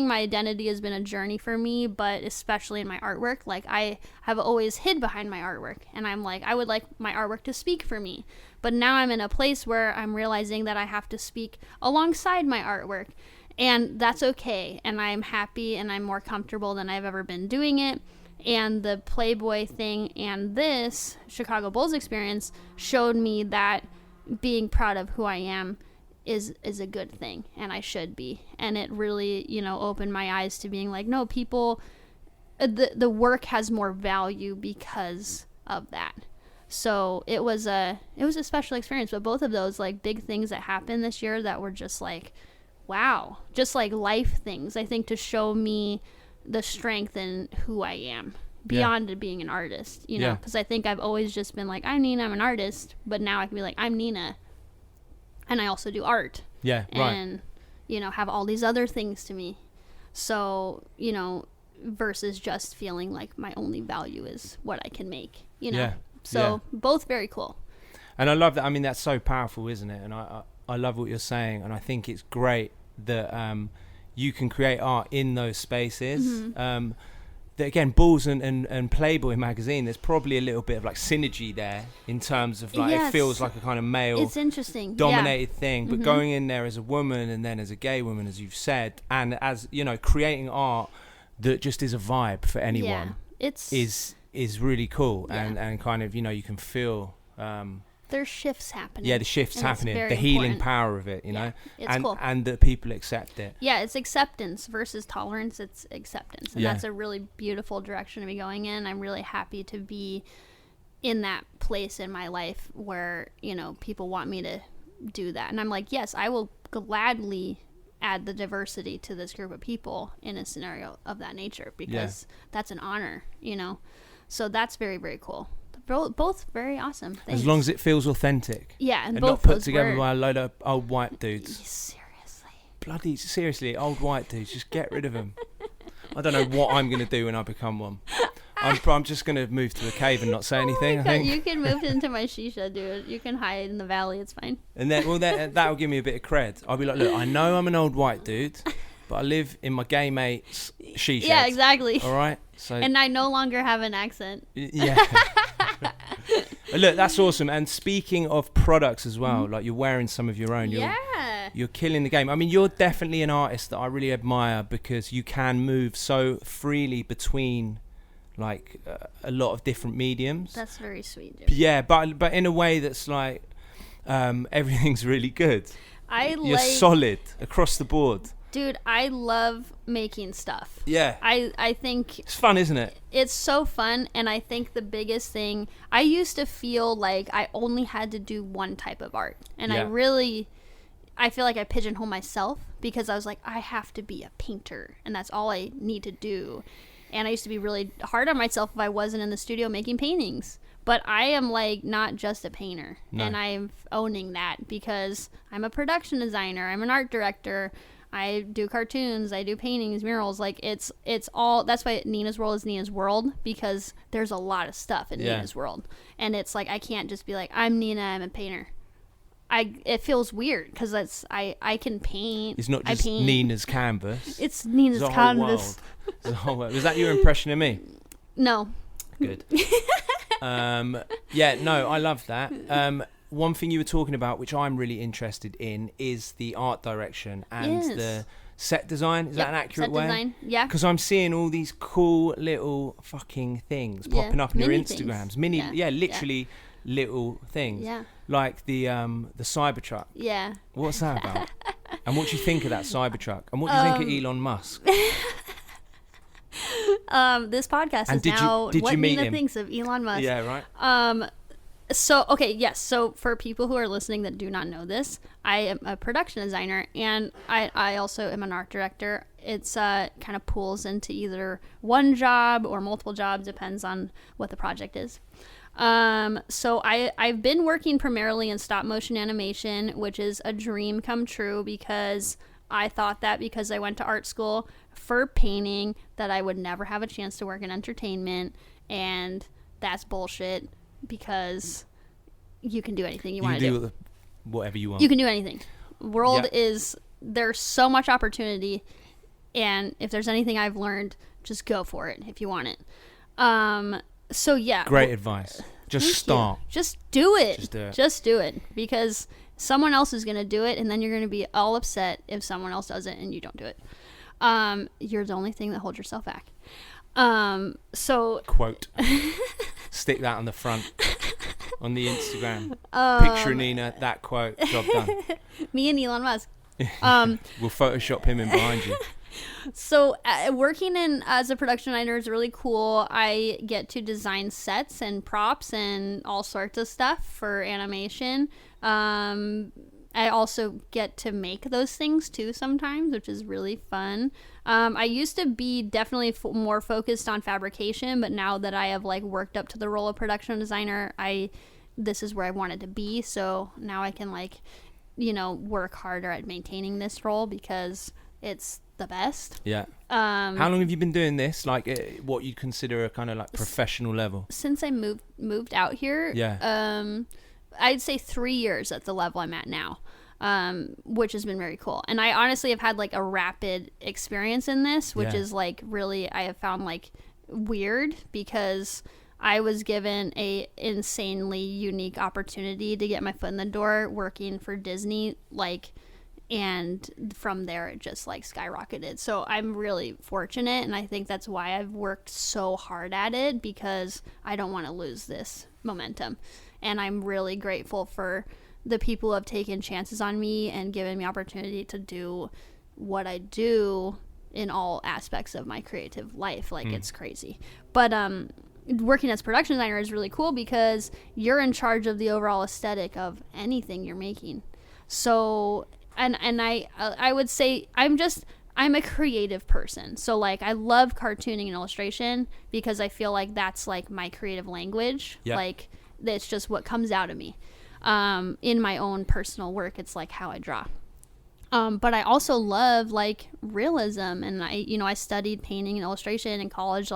my identity has been a journey for me, but especially in my artwork, like I have always hid behind my artwork, and I'm like, I would like my artwork to speak for me. But now I'm in a place where I'm realizing that I have to speak alongside my artwork, and that's okay. And I'm happy, and I'm more comfortable than I've ever been doing it. And the Playboy thing and this Chicago Bulls experience showed me that being proud of who I am is a good thing, and I should be. And it really, you know, opened my eyes to being like, no, people, the work has more value because of that. So it was a special experience. But both of those like big things that happened this year that were just like, wow, just like life things, I think, to show me the strength in who I am beyond being an artist, you know, because I think I've always just been like, I'm Nina, I'm an artist, but now I can be like, I'm Nina, and I also do art. Yeah, right. And, you know, have all these other things to me. So, you know, versus just feeling like my only value is what I can make, you know. Yeah. So both very cool. And I love that. I mean, that's so powerful, isn't it? And I love what you're saying. And I think it's great that you can create art in those spaces. Mm-hmm. That again, Bulls and Playboy magazine, there's probably a little bit of like synergy there in terms of like, it feels like a kind of male, it's interesting, dominated thing, but going in there as a woman and then as a gay woman, as you've said, and as, you know, creating art that just is a vibe for anyone, is really cool. And kind of, you know, you can feel there's shifts happening. Yeah, the shifts happening, the healing power of it, you know, it's cool. And that people accept it. Yeah, it's acceptance versus tolerance. It's acceptance, and that's a really beautiful direction to be going in. I'm really happy to be in that place in my life where, you know, people want me to do that, and I'm like, yes, I will gladly add the diversity to this group of people in a scenario of that nature, because that's an honor, you know. So that's very, very cool. Both very awesome. Thanks. As long as it feels authentic. Yeah, and not both put together by a load of old white dudes. Seriously. Bloody seriously, old white dudes. Just get rid of them. I don't know what I'm going to do when I become one. I'm just going to move to a cave and not say anything, I think. You can move into my shisha, dude. You can hide in the valley. It's fine. And then, that'll give me a bit of cred. I'll be like, look, I know I'm an old white dude, but I live in my gay mate's she shed. Yeah, exactly. All right. So and I no longer have an accent. Yeah. Look, that's awesome. And speaking of products as well, like you're wearing some of your own. You're killing the game. I mean, you're definitely an artist that I really admire because you can move so freely between like a lot of different mediums. That's very sweet, Jimmy. Yeah, but in a way that's like everything's really good. You're solid across the board. Dude, I love making stuff. Yeah. I think it's fun, isn't it? It's so fun, and I think the biggest thing, I used to feel like I only had to do one type of art. And I feel like I pigeonhole myself because I was like, I have to be a painter, and that's all I need to do. And I used to be really hard on myself if I wasn't in the studio making paintings. But I am like not just a painter, and I'm owning that because I'm a production designer, I'm an art director, I do cartoons, I do paintings, murals. Like it's all. That's why Nina's World is Nina's World, because there's a lot of stuff in Nina's World, and it's like I can't just be like, I'm Nina, I'm a painter. It feels weird because I can paint. It's not just Nina's canvas. It's Nina's canvas. The whole world. Was that your impression of me? No. Good. Yeah, no, I love that. One thing you were talking about, which I'm really interested in, is the art direction and the set design. Is that an accurate way? Set design, yeah. Because I'm seeing all these cool little fucking things popping up in your Instagrams. Literally little things. Yeah. Like the Cybertruck. Yeah. What's that about? And what do you think of that Cybertruck? And what do you think of Elon Musk? This podcast is now what Nina thinks of Elon Musk. Yeah, right. So for people who are listening that do not know this, I am a production designer, and I also am an art director. It's kind of pools into either one job or multiple jobs, depends on what the project is. So I've been working primarily in stop motion animation, which is a dream come true because I thought that because I went to art school for painting that I would never have a chance to work in entertainment, and that's bullshit because you can do anything you want to do. Whatever you want. You can do anything. There's so much opportunity, and if there's anything I've learned, just go for it if you want it. So yeah. Great advice. Just start. Just do it. Just do it because someone else is going to do it, and then you're going to be all upset if someone else does it and you don't do it. You're the only thing that holds yourself back. So quote. Stick that on the front on the Instagram. Picture Nina, that quote. Job done. Me and Elon Musk. We'll Photoshop him in behind you. So working as a production designer is really cool. I get to design sets and props and all sorts of stuff for animation. I also get to make those things too sometimes, which is really fun. I used to be definitely more focused on fabrication, but now that I have like worked up to the role of production designer, this is where I wanted to be. So now I can work harder at maintaining this role because it's the best. Yeah. How long have you been doing this? Like what you consider a kind of like professional level? Since I moved out here. Yeah. I'd say 3 years at the level I'm at now, which has been very cool. And I honestly have had like a rapid experience in this, which is like really, I have found like weird because I was given a insanely unique opportunity to get my foot in the door working for Disney, and from there it just like skyrocketed. So I'm really fortunate, and I think that's why I've worked so hard at it, because I don't want to lose this momentum. And I'm really grateful for the people who have taken chances on me and given me opportunity to do what I do in all aspects of my creative life. It's crazy. But working as production designer is really cool because you're in charge of the overall aesthetic of anything you're making. So, and I would say I'm a creative person. So I love cartooning and illustration because I feel like that's like my creative language. Yeah. It's just what comes out of me. In my own personal work, it's like how I draw. But I also love realism, and I studied painting and illustration in college,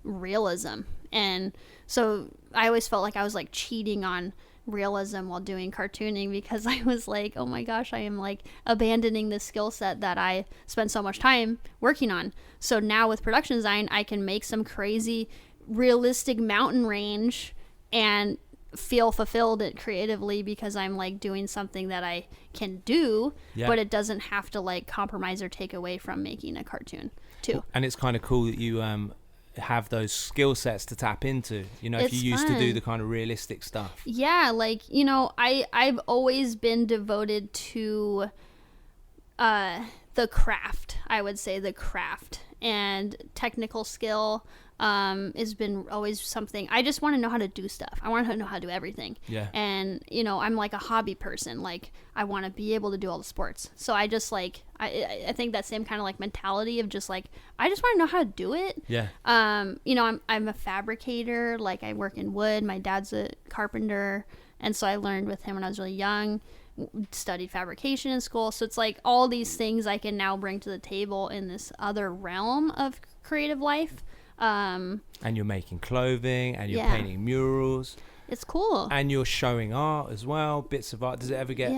realism. And so I always felt like I was cheating on realism while doing cartooning, because I was like, oh my gosh, I am like abandoning this skill set that I spent so much time working on. So now with production design, I can make some crazy realistic mountain range and feel fulfilled it creatively, because I'm like doing something that I can do, but it doesn't have to like compromise or take away from making a cartoon too. And it's kind of cool that you have those skill sets to tap into, you know, if you used to do the kind of realistic stuff. Yeah, like, you know, I've always been devoted to the craft. I would say the craft and technical skill has been always something. I just want to know how to do stuff. I want to know how to do everything. Yeah. And, you know, I'm like a hobby person. Like, I want to be able to do all the sports. So I just like, I think that same kind of like mentality of just like, I just want to know how to do it. Yeah. You know, I'm a fabricator. Like, I work in wood. My dad's a carpenter. And so I learned with him when I was really young, studied fabrication in school. So it's like all these things I can now bring to the table in this other realm of creative life. And you're making clothing, and you're painting murals. It's cool. And you're showing art as well, bits of art. Does it ever get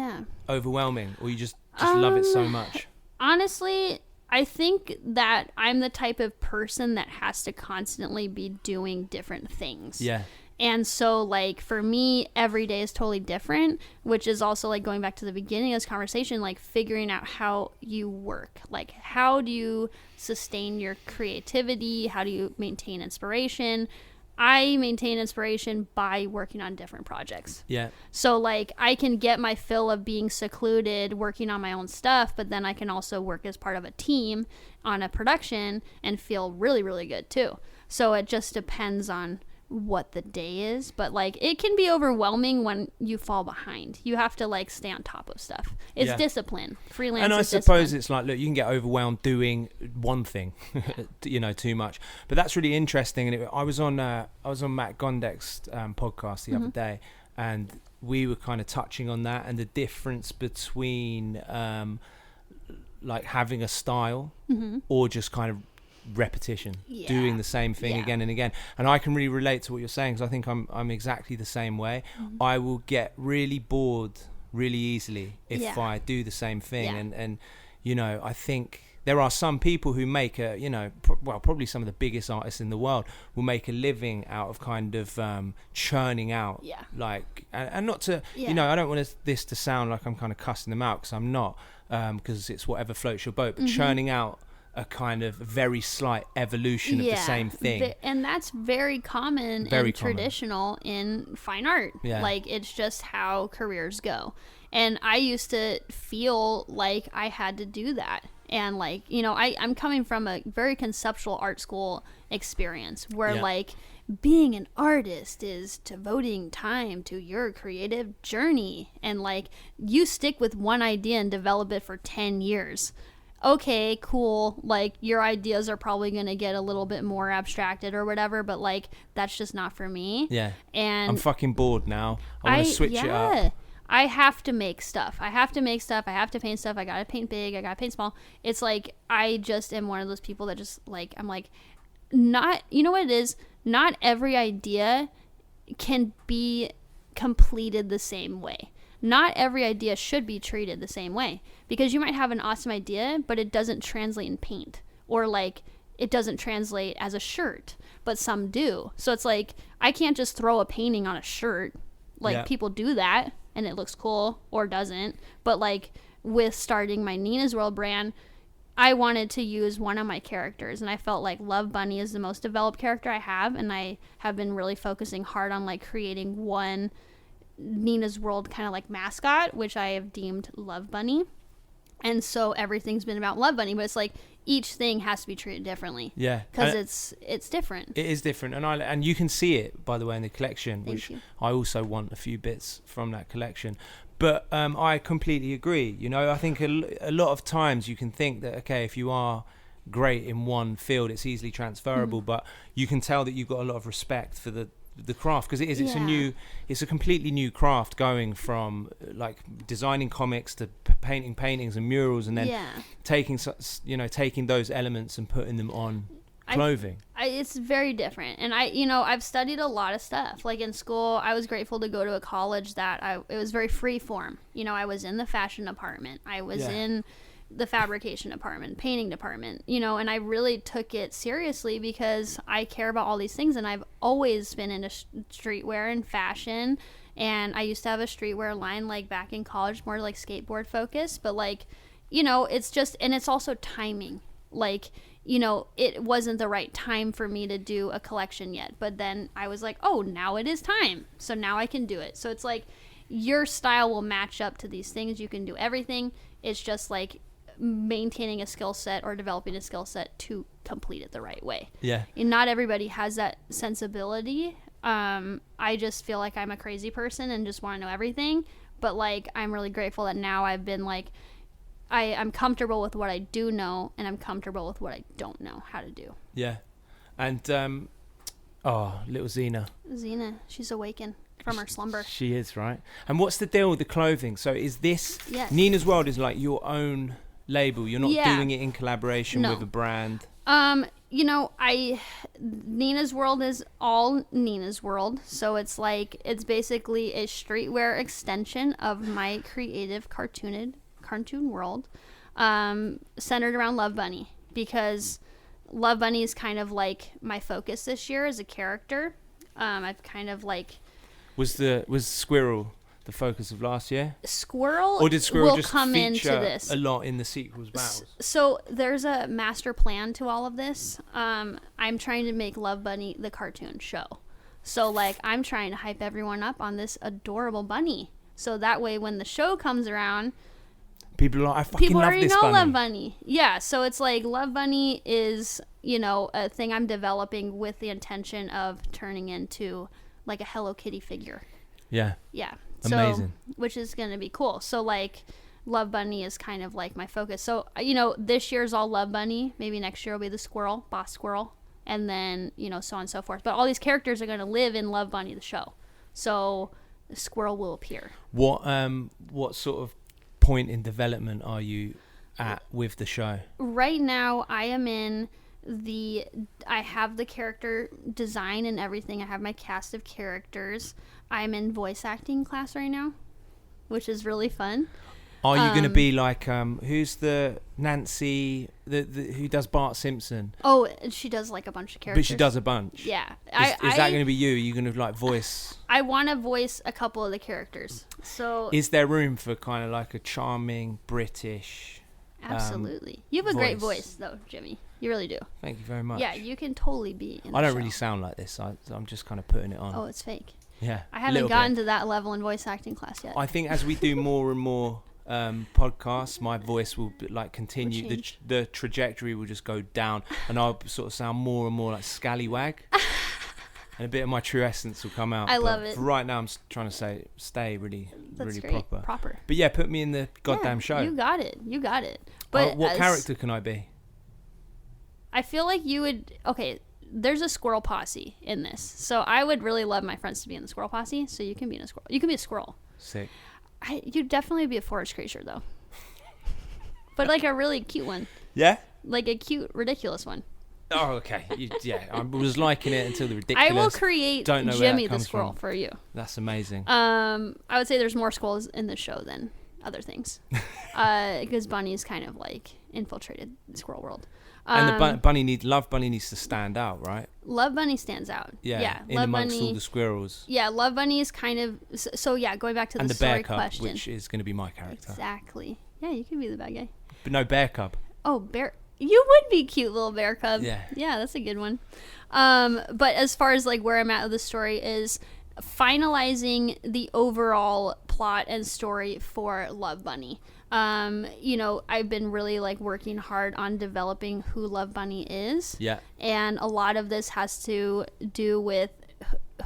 overwhelming, or you just love it so much? Honestly, I think that I'm the type of person that has to constantly be doing different things. Yeah. And so, like, for me, every day is totally different, which is also, like, going back to the beginning of this conversation, like, figuring out how you work. Like, how do you sustain your creativity? How do you maintain inspiration? I maintain inspiration by working on different projects. Yeah. So, like, I can get my fill of being secluded, working on my own stuff, but then I can also work as part of a team on a production and feel really, really good, too. So it just depends on what the day is, but like it can be overwhelming when you fall behind. You have to like stay on top of stuff. It's discipline. Freelance and I suppose discipline. It's like, look, you can get overwhelmed doing one thing, you know, too much. But that's really interesting. And I was on Matt Gondek's podcast the other day, and we were kind of touching on that and the difference between like having a style or just kind of repetition, doing the same thing again and again. And I can really relate to what you're saying, because I think I'm exactly the same way. I will get really bored really easily if I do the same thing. And you know, I think there are some people who make a, you know, probably some of the biggest artists in the world will make a living out of kind of churning out, like, and not to, you know, I don't want this to sound like I'm kind of cussing them out, because I'm not, because it's whatever floats your boat, but churning out a kind of very slight evolution of the same thing. And that's very common and traditional in fine art. Yeah. Like, it's just how careers go. And I used to feel like I had to do that. And like, you know, I'm coming from a very conceptual art school experience where like being an artist is devoting time to your creative journey. And like, you stick with one idea and develop it for 10 years. Okay, cool, like, your ideas are probably going to get a little bit more abstracted or whatever, but, like, that's just not for me. Yeah. And I'm fucking bored now. I want to switch it up. I have to make stuff. I have to paint stuff. I got to paint big. I got to paint small. It's like, I just am one of those people that just, like, I'm like, not, you know what it is? Not every idea can be completed the same way. Not every idea should be treated the same way, because you might have an awesome idea, but it doesn't translate in paint, or like it doesn't translate as a shirt, but some do. So it's like, I can't just throw a painting on a shirt. Like, people do that and it looks cool or doesn't. But like with starting my Nina's World brand, I wanted to use one of my characters, and I felt like Love Bunny is the most developed character I have, and I have been really focusing hard on like creating one Nina's World kind of like mascot, which I have deemed Love Bunny. And so everything's been about Love Bunny, but it's like each thing has to be treated differently. Yeah, because it's different. It is different, and you can see it, by the way, in the collection. Thank you. I also want a few bits from that collection. But I completely agree. You know, I think a lot of times you can think that, okay, if you are great in one field, it's easily transferable, but you can tell that you've got a lot of respect for the craft, because it's a completely new craft, going from like designing comics to painting paintings and murals, and then taking those elements and putting them on clothing. It's very different. And I've studied a lot of stuff. Like in school, I was grateful to go to a college that it was very free form. I was in the fashion department. I was in the fabrication department, painting department, and I really took it seriously because I care about all these things. And I've always been into streetwear and fashion. And I used to have a streetwear line like back in college, more like skateboard focused. But like, it's just, and it's also timing. Like, it wasn't the right time for me to do a collection yet. But then I was like, oh, now it is time. So now I can do it. So it's like your style will match up to these things. You can do everything. It's just like maintaining a skill set or developing a skill set to complete it the right way. Yeah. And not everybody has that sensibility. I just feel like I'm a crazy person and just want to know everything. But like, I'm really grateful that now I've been like, I'm comfortable with what I do know, and I'm comfortable with what I don't know how to do. Yeah. And, little Xena. Xena, she's awakened from her slumber. She is, right? And what's the deal with the clothing? So is this... Yes. Nina's World is like your own label. You're not doing it in collaboration with a brand. Nina's World is all Nina's World. So it's basically a streetwear extension of my creative cartoon world, centered around Love Bunny, because Love Bunny is kind of like my focus this year as a character. I've kind of like... Was Squirrel the focus of last year? Squirrel, or did Squirrel will just come feature into this a lot in the sequels battles? So there's a master plan to all of this. I'm trying to make Love Bunny the cartoon show. So like, I'm trying to hype everyone up on this adorable bunny. So that way when the show comes around, people are like, I fucking love this bunny. People already know Love Bunny. Yeah, so it's like Love Bunny is, a thing I'm developing with the intention of turning into like a Hello Kitty figure. Yeah. Yeah. Amazing. Which is going to be cool. So like Love Bunny is kind of like my focus. So, this year's all Love Bunny. Maybe next year will be the squirrel, Boss Squirrel. And then, so on and so forth. But all these characters are going to live in Love Bunny, the show. So the squirrel will appear. What sort of point in development are you at with the show? Right now I am in I have the character design and everything. I have my cast of characters. I'm in voice acting class right now, which is really fun. Are you going to be like, who's the Nancy, who does Bart Simpson? Oh, she does like a bunch of characters. But she does a bunch. Yeah. Is that going to be you? Are you going to like voice? I want to voice a couple of the characters. So is there room for kind of like a charming British? Absolutely. You have a great voice though, Jimmy. You really do. Thank you very much. Yeah, you can totally be in I don't show. Really sound like this. I'm just kind of putting it on. Oh, it's fake. Yeah. I haven't gotten to that level in voice acting class yet. I think as we do more and more podcasts, my voice will like continue. The trajectory will just go down, and I'll sort of sound more and more like Scallywag, and a bit of my true essence will come out. I love it. For right now, I'm trying to stay really great. proper. But yeah, put me in the goddamn show. You got it. But what character can I be? I feel like you would. Okay, there's a squirrel posse in this, so I would really love my friends to be in the squirrel posse. So you can be in a squirrel. You can be a squirrel. Sick. You'd definitely be a forest creature though, but like a really cute one. Yeah. Like a cute, ridiculous one. Oh, okay. I was liking it until the ridiculous. I will create Jimmy the squirrel for you. That's amazing. I would say there's more squirrels in the show than other things, because Bunny's kind of like infiltrated the squirrel world. And the Love Bunny needs to stand out, right? Love Bunny stands out. Yeah. In Love amongst Bunny, all the squirrels. Yeah, Love Bunny is kind of going back to the story bear cub, question, which is going to be my character. Exactly. Yeah, you can be the bad guy. But no bear cub. Oh, bear. You would be cute little bear cub. Yeah. Yeah, that's a good one. But as far as like where I'm at with the story is finalizing the overall plot and story for Love Bunny. I've been really like working hard on developing who Love Bunny is. Yeah. And a lot of this has to do with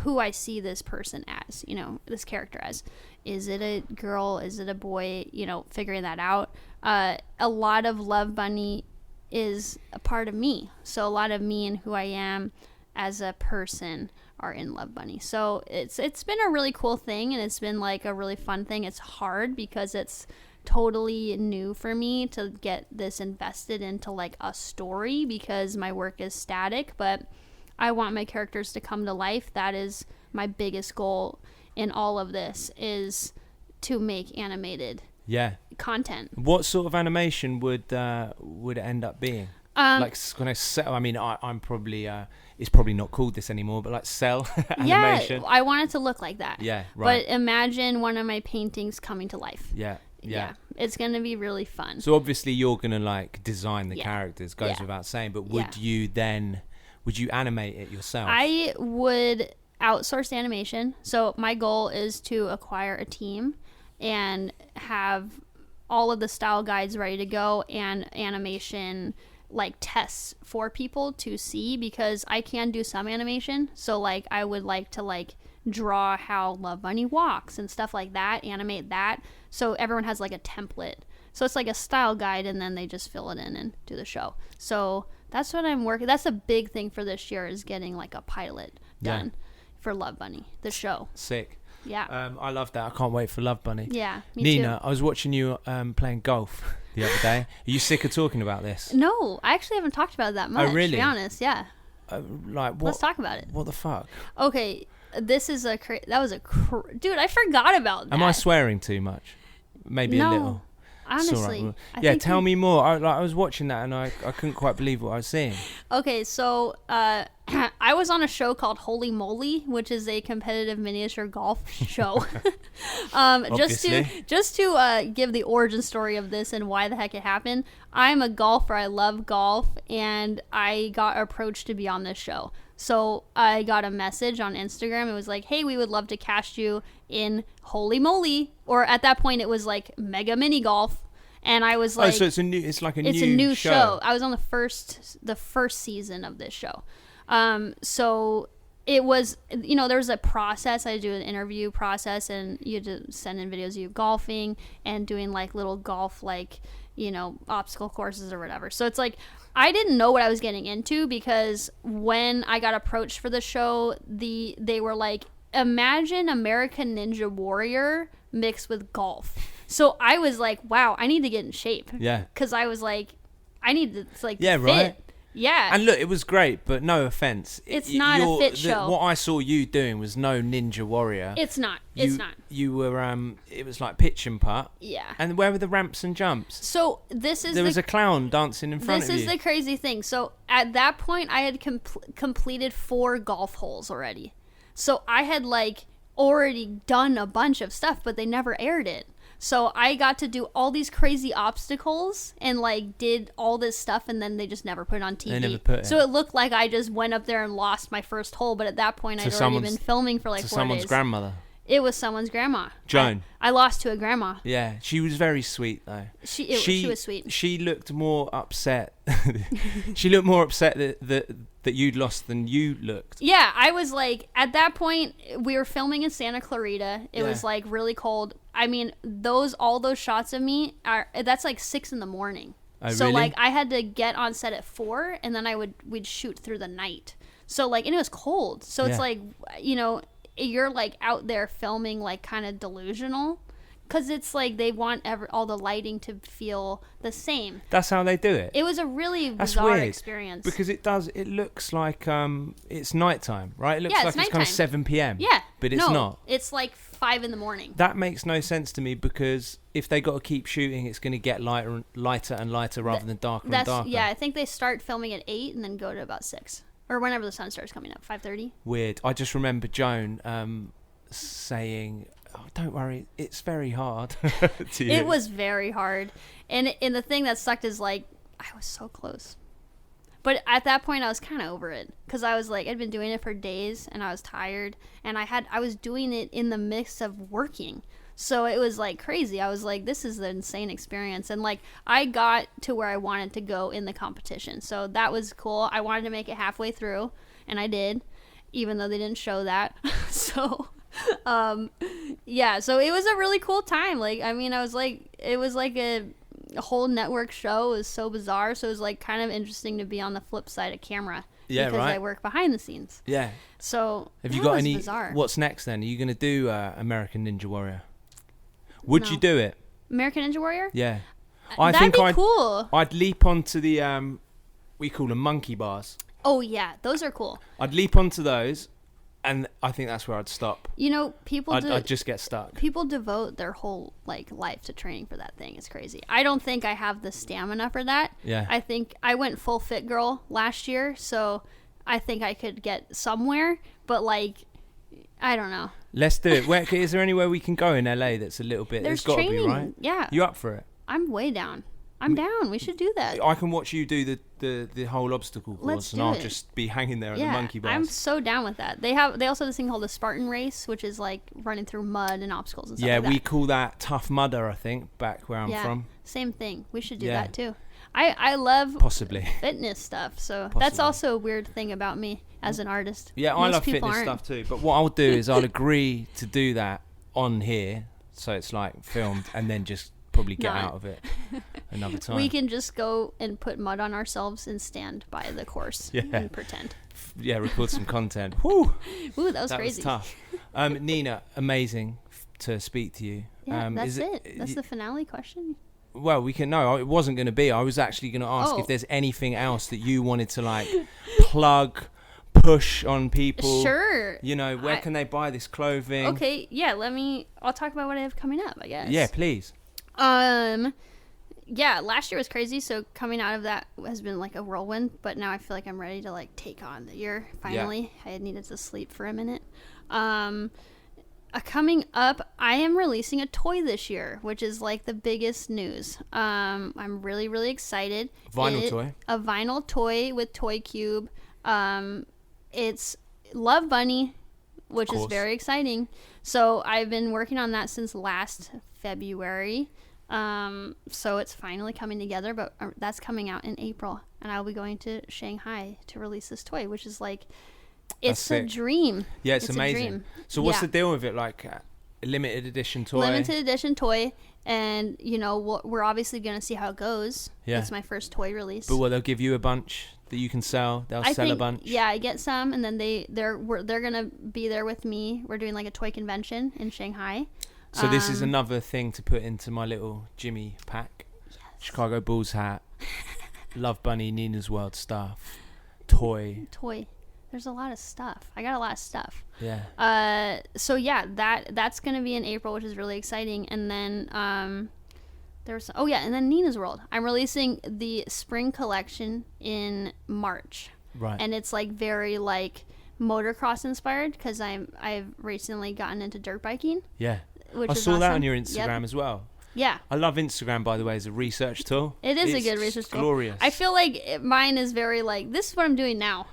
who I see this person as, this character as. Is it a girl? Is it a boy? Figuring that out. A lot of Love Bunny is a part of me. So a lot of me and who I am as a person are in Love Bunny. So it's been a really cool thing, and it's been like a really fun thing. It's hard because it's totally new for me to get this invested into like a story because my work is static, but I want my characters to come to life. That is my biggest goal in all of this, is to make animated content. What sort of animation would it end up being? Like when I sell, I mean, I'm probably it's probably not called this anymore, but like cell animation. Yeah, I want it to look like that. Yeah, right. But imagine one of my paintings coming to life. Yeah. It's gonna be really fun. So obviously you're gonna like design the characters, goes without saying. But would you animate it yourself? I would outsource animation. So my goal is to acquire a team and have all of the style guides ready to go and animation like tests for people to see, because I can do some animation. So like I would like to like draw how Love Bunny walks and stuff like that, animate that, so everyone has like a template. So it's like a style guide, and then they just fill it in and do the show. So that's what I'm working. That's a big thing for this year, is getting like a pilot done for Love Bunny, the show. Sick. Yeah. I love that. I can't wait for Love Bunny. Yeah, me Nina, too. I was watching you playing golf the other day. Are you sick of talking about this? No, I actually haven't talked about it that much. Oh, really? To be honest, yeah. Like what? Let's talk about it. What the fuck? Okay, this is dude, I forgot about that. Am I swearing too much? Maybe a little. Honestly. Right. Yeah, tell me more. I was watching that and I couldn't quite believe what I was seeing. Okay, so I was on a show called Holy Moly, which is a competitive miniature golf show. Just to give the origin story of this and why the heck it happened. I'm a golfer. I love golf, and I got approached to be on this show. So I got a message on Instagram. It was like, hey, we would love to cast you in Holy Moly. Or at that point, it was like Mega Mini Golf. And I was like... Oh, so it's a new show. I was on the first season of this show. So it was, there was a process. I do an interview process, and you had to send in videos of you golfing and doing like little golf, like, obstacle courses or whatever. So it's like, I didn't know what I was getting into, because when I got approached for the show, they were like, imagine American Ninja Warrior mixed with golf. So I was like, wow, I need to get in shape. Yeah. Because I was like, I need to fit. Right. Yeah. And look, it was great, but no offense. It's not a fit show. What I saw you doing was no Ninja Warrior. It's not. You were, it was like pitch and putt. Yeah. And where were the ramps and jumps? So there was a clown dancing in front of you. This is the crazy thing. So at that point, I had completed 4 golf holes already. So I had like already done a bunch of stuff, but they never aired it. So I got to do all these crazy obstacles and like did all this stuff, and then they just never put it on TV. They never put it. So it looked like I just went up there and lost my first hole, but at that point I'd already been filming for like 4 days. To someone's grandmother. It was someone's grandma. Joan. I lost to a grandma. Yeah, she was very sweet though. She was sweet. She looked more upset. She looked more upset that you'd lost than you looked. Yeah, I was like, at that point, we were filming in Santa Clarita. It was like really cold. I mean, all those shots of me that's like 6 a.m. Oh, so really? like I had to get on set at 4, and then we'd shoot through the night. So like, and it was cold. So it's like, you're like out there filming like kind of delusional, because it's like they want all the lighting to feel the same. That's how they do it. It was a really bizarre experience, because it looks like it's nighttime, right? It looks like it's kind of 7 p.m. Yeah, but it's not. It's like 5 a.m. That makes no sense to me, because if they got to keep shooting, it's going to get lighter and lighter rather than darker and darker. Yeah, I think they start filming at 8 and then go to about 6. Or whenever the sun starts coming up, 5:30. Weird. I just remember Joan saying, "Oh, don't worry, it's very hard." to you. It was very hard, and the thing that sucked is like I was so close, but at that point I was kind of over it, because I was like, I'd been doing it for days and I was tired, and I was doing it in the mix of working. So it was like crazy. I was like, this is an insane experience. And like, I got to where I wanted to go in the competition. So that was cool. I wanted to make it halfway through, and I did, even though they didn't show that. So, yeah, so it was a really cool time. Like, I mean, it was like a whole network show. It was so bizarre. So it was like kind of interesting to be on the flip side of camera. Yeah, because right. I work behind the scenes. Yeah. So have you got any? Bizarre. What's next then? Are you going to do American Ninja Warrior? Would you do it? American Ninja Warrior? Yeah. That'd be cool. I'd leap onto the we call them monkey bars. Oh yeah, those are cool. I'd leap onto those, and I think that's where I'd stop. You know, people I'd just get stuck. People devote their whole like life to training for that thing. It's crazy. I don't think I have the stamina for that. Yeah. I think I went full fit girl last year, so I think I could get somewhere, but like, I don't know. Let's do it. Where, is there anywhere we can go in LA that's a little bit? There's got to training. be, right? Yeah. You up for it? I'm way down. I'm down. We should do that. I can watch you do the whole obstacle course, and I'll just be hanging there on the monkey bars. I'm so down with that. They also have this thing called the Spartan race, which is like running through mud and obstacles and stuff like that. We call that Tough Mudder, I think, back where I'm from. Same thing. We should do that too. I love possibly fitness stuff, so that's also a weird thing about me as an artist. Yeah, I love fitness stuff too. But what I'll do is I'll agree to do that on here, so it's like filmed, and then just probably get out of it another time. We can just go and put mud on ourselves and stand by the course and pretend. Record some content. Woo! Ooh, that was crazy. That was tough. Nina, amazing to speak to you. Yeah, that's it. That's the finale question. Well, we can. No, it wasn't going to be. I was actually going to ask if there's anything else that you wanted to like plug, push on people. Sure. You know, where can they buy this clothing? Okay, yeah. I'll talk about what I have coming up, I guess. Yeah, please. Yeah, last year was crazy, so coming out of that has been like a whirlwind, but now I feel like I'm ready to like take on the year finally. I had needed to sleep for a minute. Coming up, I am releasing a toy this year, which is like the biggest news. I'm really, really excited. Toy? A vinyl toy with Toy Cube. It's Love Bunny, which is very exciting. So I've been working on that since last February. So it's finally coming together, but that's coming out in April, and I'll be going to Shanghai to release this toy, which is like, it's a dream. Yeah, it's amazing. So what's the deal with it? Like a limited edition toy? Limited edition toy, and you know, we're obviously going to see how it goes. Yeah. It's my first toy release. But they'll give you a bunch that you can sell. They'll sell a bunch. Yeah, I get some, and then they're going to be there with me. We're doing like a toy convention in Shanghai. So this is another thing to put into my little Jimi pack. Yes. Chicago Bulls hat, Love Bunny, Nina's World stuff, toy. There's a lot of stuff. I got a lot of stuff. Yeah. So yeah, that's gonna be in April, which is really exciting. And then and then Nina's World. I'm releasing the spring collection in March. Right. And it's like very like motocross inspired because I've recently gotten into dirt biking. Yeah. I saw that on your Instagram as well. Yeah. I love Instagram, by the way, as a research tool. It's a good research tool. Glorious. I feel like mine is very like, this is what I'm doing now.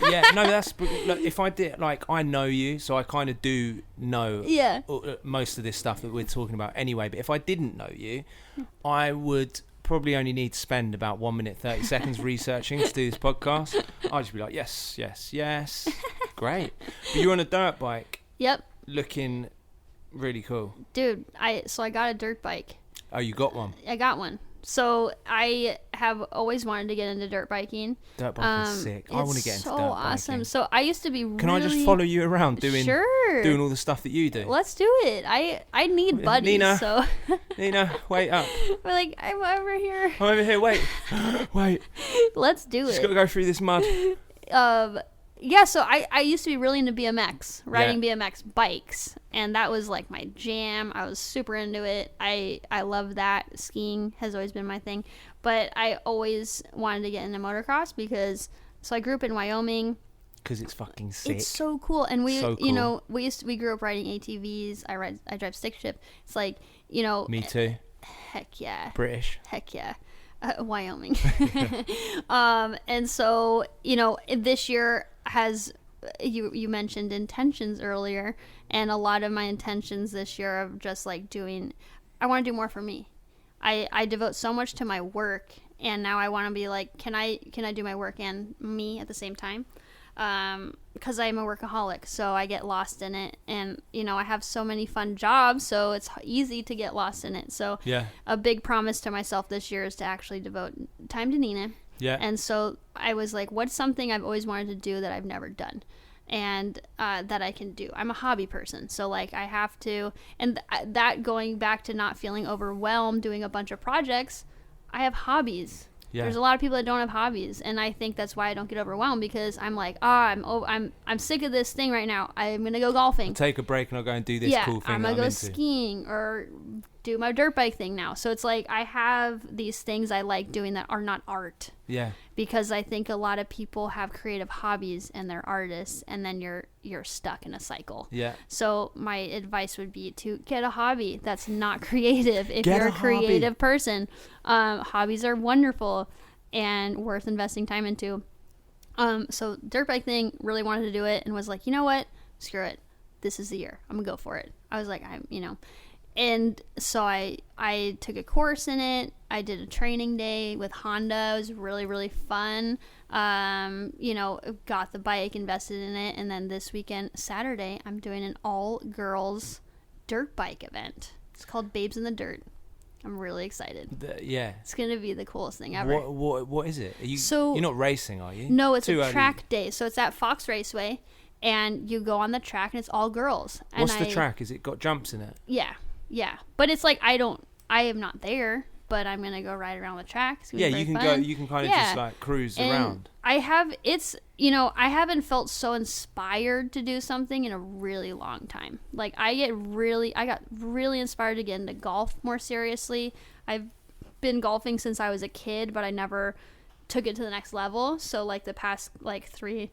Yeah, no, that's, like, if I did, like, I know you, so I kind of do know most of this stuff that we're talking about anyway, but if I didn't know you, I would probably only need to spend about 1 minute 30 seconds researching to do this podcast. I'd just be like, yes. Great. But you're on a dirt bike. Yep. Looking really cool. Dude, I got a dirt bike. Oh, you got one? I got one. So I have always wanted to get into dirt biking. Dirt biking is sick. I want to get into dirt biking. So awesome. So I used to be Can I just follow you around doing all the stuff that you do? Let's do it. I need buddies. Nina, so Nina, wait up. We're like, I'm over here. I'm over here. Wait. Let's do it. Just got to go through this mud. Yeah, so I used to be really into BMX, riding BMX bikes, and that was like my jam. I was super into it. I love that. Skiing has always been my thing, but I always wanted to get into motocross so I grew up in Wyoming. Because it's fucking sick. It's so cool, and we so cool. you know we grew up riding ATVs. I drive stick shift. It's like, you know. Me too. Heck yeah. British. Heck yeah. Wyoming. And so, you know, this year has, you mentioned intentions earlier, and a lot of my intentions this year of just like I want to do more for me. I devote so much to my work, and now I want to be like, can I do my work and me at the same time? Because I'm a workaholic, so I get lost in it, and you know, I have so many fun jobs, so it's easy to get lost in it. So a big promise to myself this year is to actually devote time to Nina. And so I was like, what's something I've always wanted to do that I've never done, and that I can do? I'm a hobby person, so like I have to, and that going back to not feeling overwhelmed doing a bunch of projects, I have hobbies. Yeah. There's a lot of people that don't have hobbies, and I think that's why I don't get overwhelmed, because I'm like, I'm sick of this thing right now. I'm gonna go golfing. I'll take a break and I'll go and do this cool thing. I'm gonna go skiing or do my dirt bike thing now. So it's like I have these things I like doing that are not art. Yeah. Because I think a lot of people have creative hobbies and they're artists, and then you're stuck in a cycle. Yeah. So my advice would be to get a hobby that's not creative. If Get you're a a creative person, hobbies are wonderful and worth investing time into. So dirt bike thing, really wanted to do it, and was like, you know what? Screw it. This is the year. I'm gonna go for it. I was like, and so I took a course in it. I did a training day with Honda. It was really, really fun. Got the bike, invested in it. And then this weekend, Saturday, I'm doing an all-girls dirt bike event. It's called Babes in the Dirt. I'm really excited. It's going to be the coolest thing ever. What is it? You're not racing, are you? No, it's a track day. So it's at Fox Raceway. And you go on the track, and it's all girls. And What's the track? Is it got jumps in it? Yeah. Yeah, but it's like I am not there, but I'm gonna go ride around the track. Yeah, you can fun. go. You can kind of just like cruise around. I haven't felt so inspired to do something in a really long time. Like I got really inspired to get into golf more seriously. I've been golfing since I was a kid, but I never took it to the next level. So like the past like three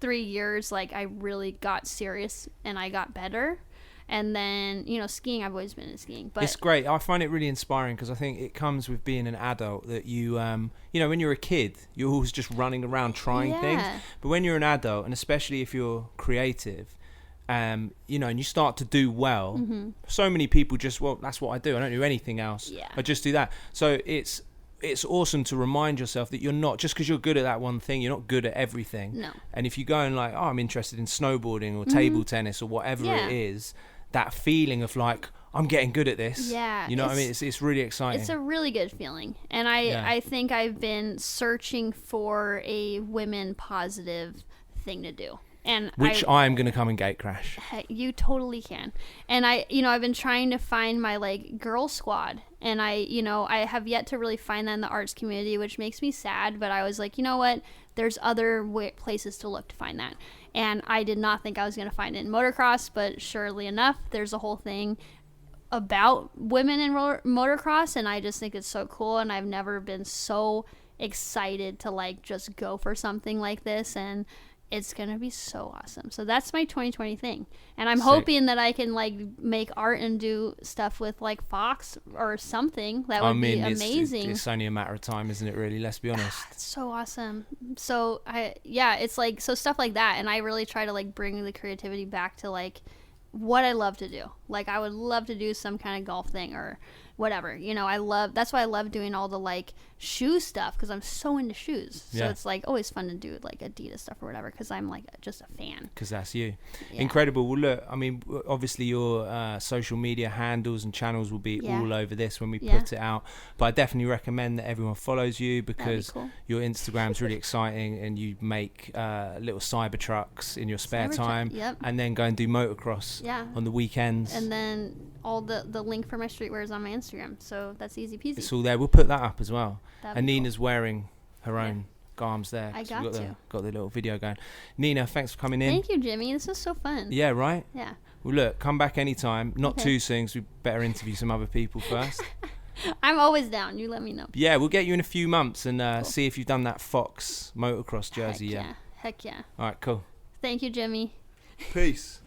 years, like I really got serious and I got better. And then, skiing, I've always been into skiing. But it's great. I find it really inspiring because I think it comes with being an adult that you, when you're a kid, you're always just running around trying things. But when you're an adult, and especially if you're creative, and you start to do well, so many people just, well, that's what I do. I don't do anything else. Yeah. I just do that. So it's awesome to remind yourself that you're not, just because you're good at that one thing, you're not good at everything. No. And if you go and like, I'm interested in snowboarding or table tennis or whatever it is, that feeling of like, I'm getting good at this. Yeah. You know what I mean? It's really exciting. It's a really good feeling. And I think I've been searching for a women positive thing to do. And which I'm going to come and gate crash. You totally can. And I've been trying to find my like girl squad, and I have yet to really find that in the arts community, which makes me sad. But I was like, you know what? There's other places to look to find that. And I did not think I was going to find it in motocross, but surely enough, there's a whole thing about women in motocross, and I just think it's so cool. And I've never been so excited to like just go for something like this, and it's gonna be so awesome. So that's my 2020 thing, and I'm hoping that I can like make art and do stuff with like Fox or something. That would be amazing. It's only a matter of time, isn't it? Really, let's be honest. It's so awesome. So it's like stuff like that, and I really try to like bring the creativity back to like what I love to do. Like I would love to do some kind of golf thing or whatever. That's why I love doing all the like shoe stuff, because I'm so into shoes. So it's like always fun to do like Adidas stuff or whatever, because I'm like just a fan. Because that's you. Incredible. Well, look, I mean, obviously your social media handles and channels will be all over this when we put it out, but I definitely recommend that everyone follows you, because your Instagram's really exciting, and you make little cyber trucks in your spare time, and then go and do motocross on the weekends, and then all the link for my streetwear is on my Instagram, so that's easy peasy. It's all there. We'll put that up as well. That'd and Nina's wearing her own garms there. I got the little video going. Nina, thanks for coming in. Thank you, Jimmy. This was so fun. Yeah, right? Yeah. Well, look, come back anytime. Not too soon, because we better interview some other people first. I'm always down. You let me know. Yeah, we'll get you in a few months and see if you've done that Fox motocross jersey. Heck yeah. All right, cool. Thank you, Jimmy. Peace.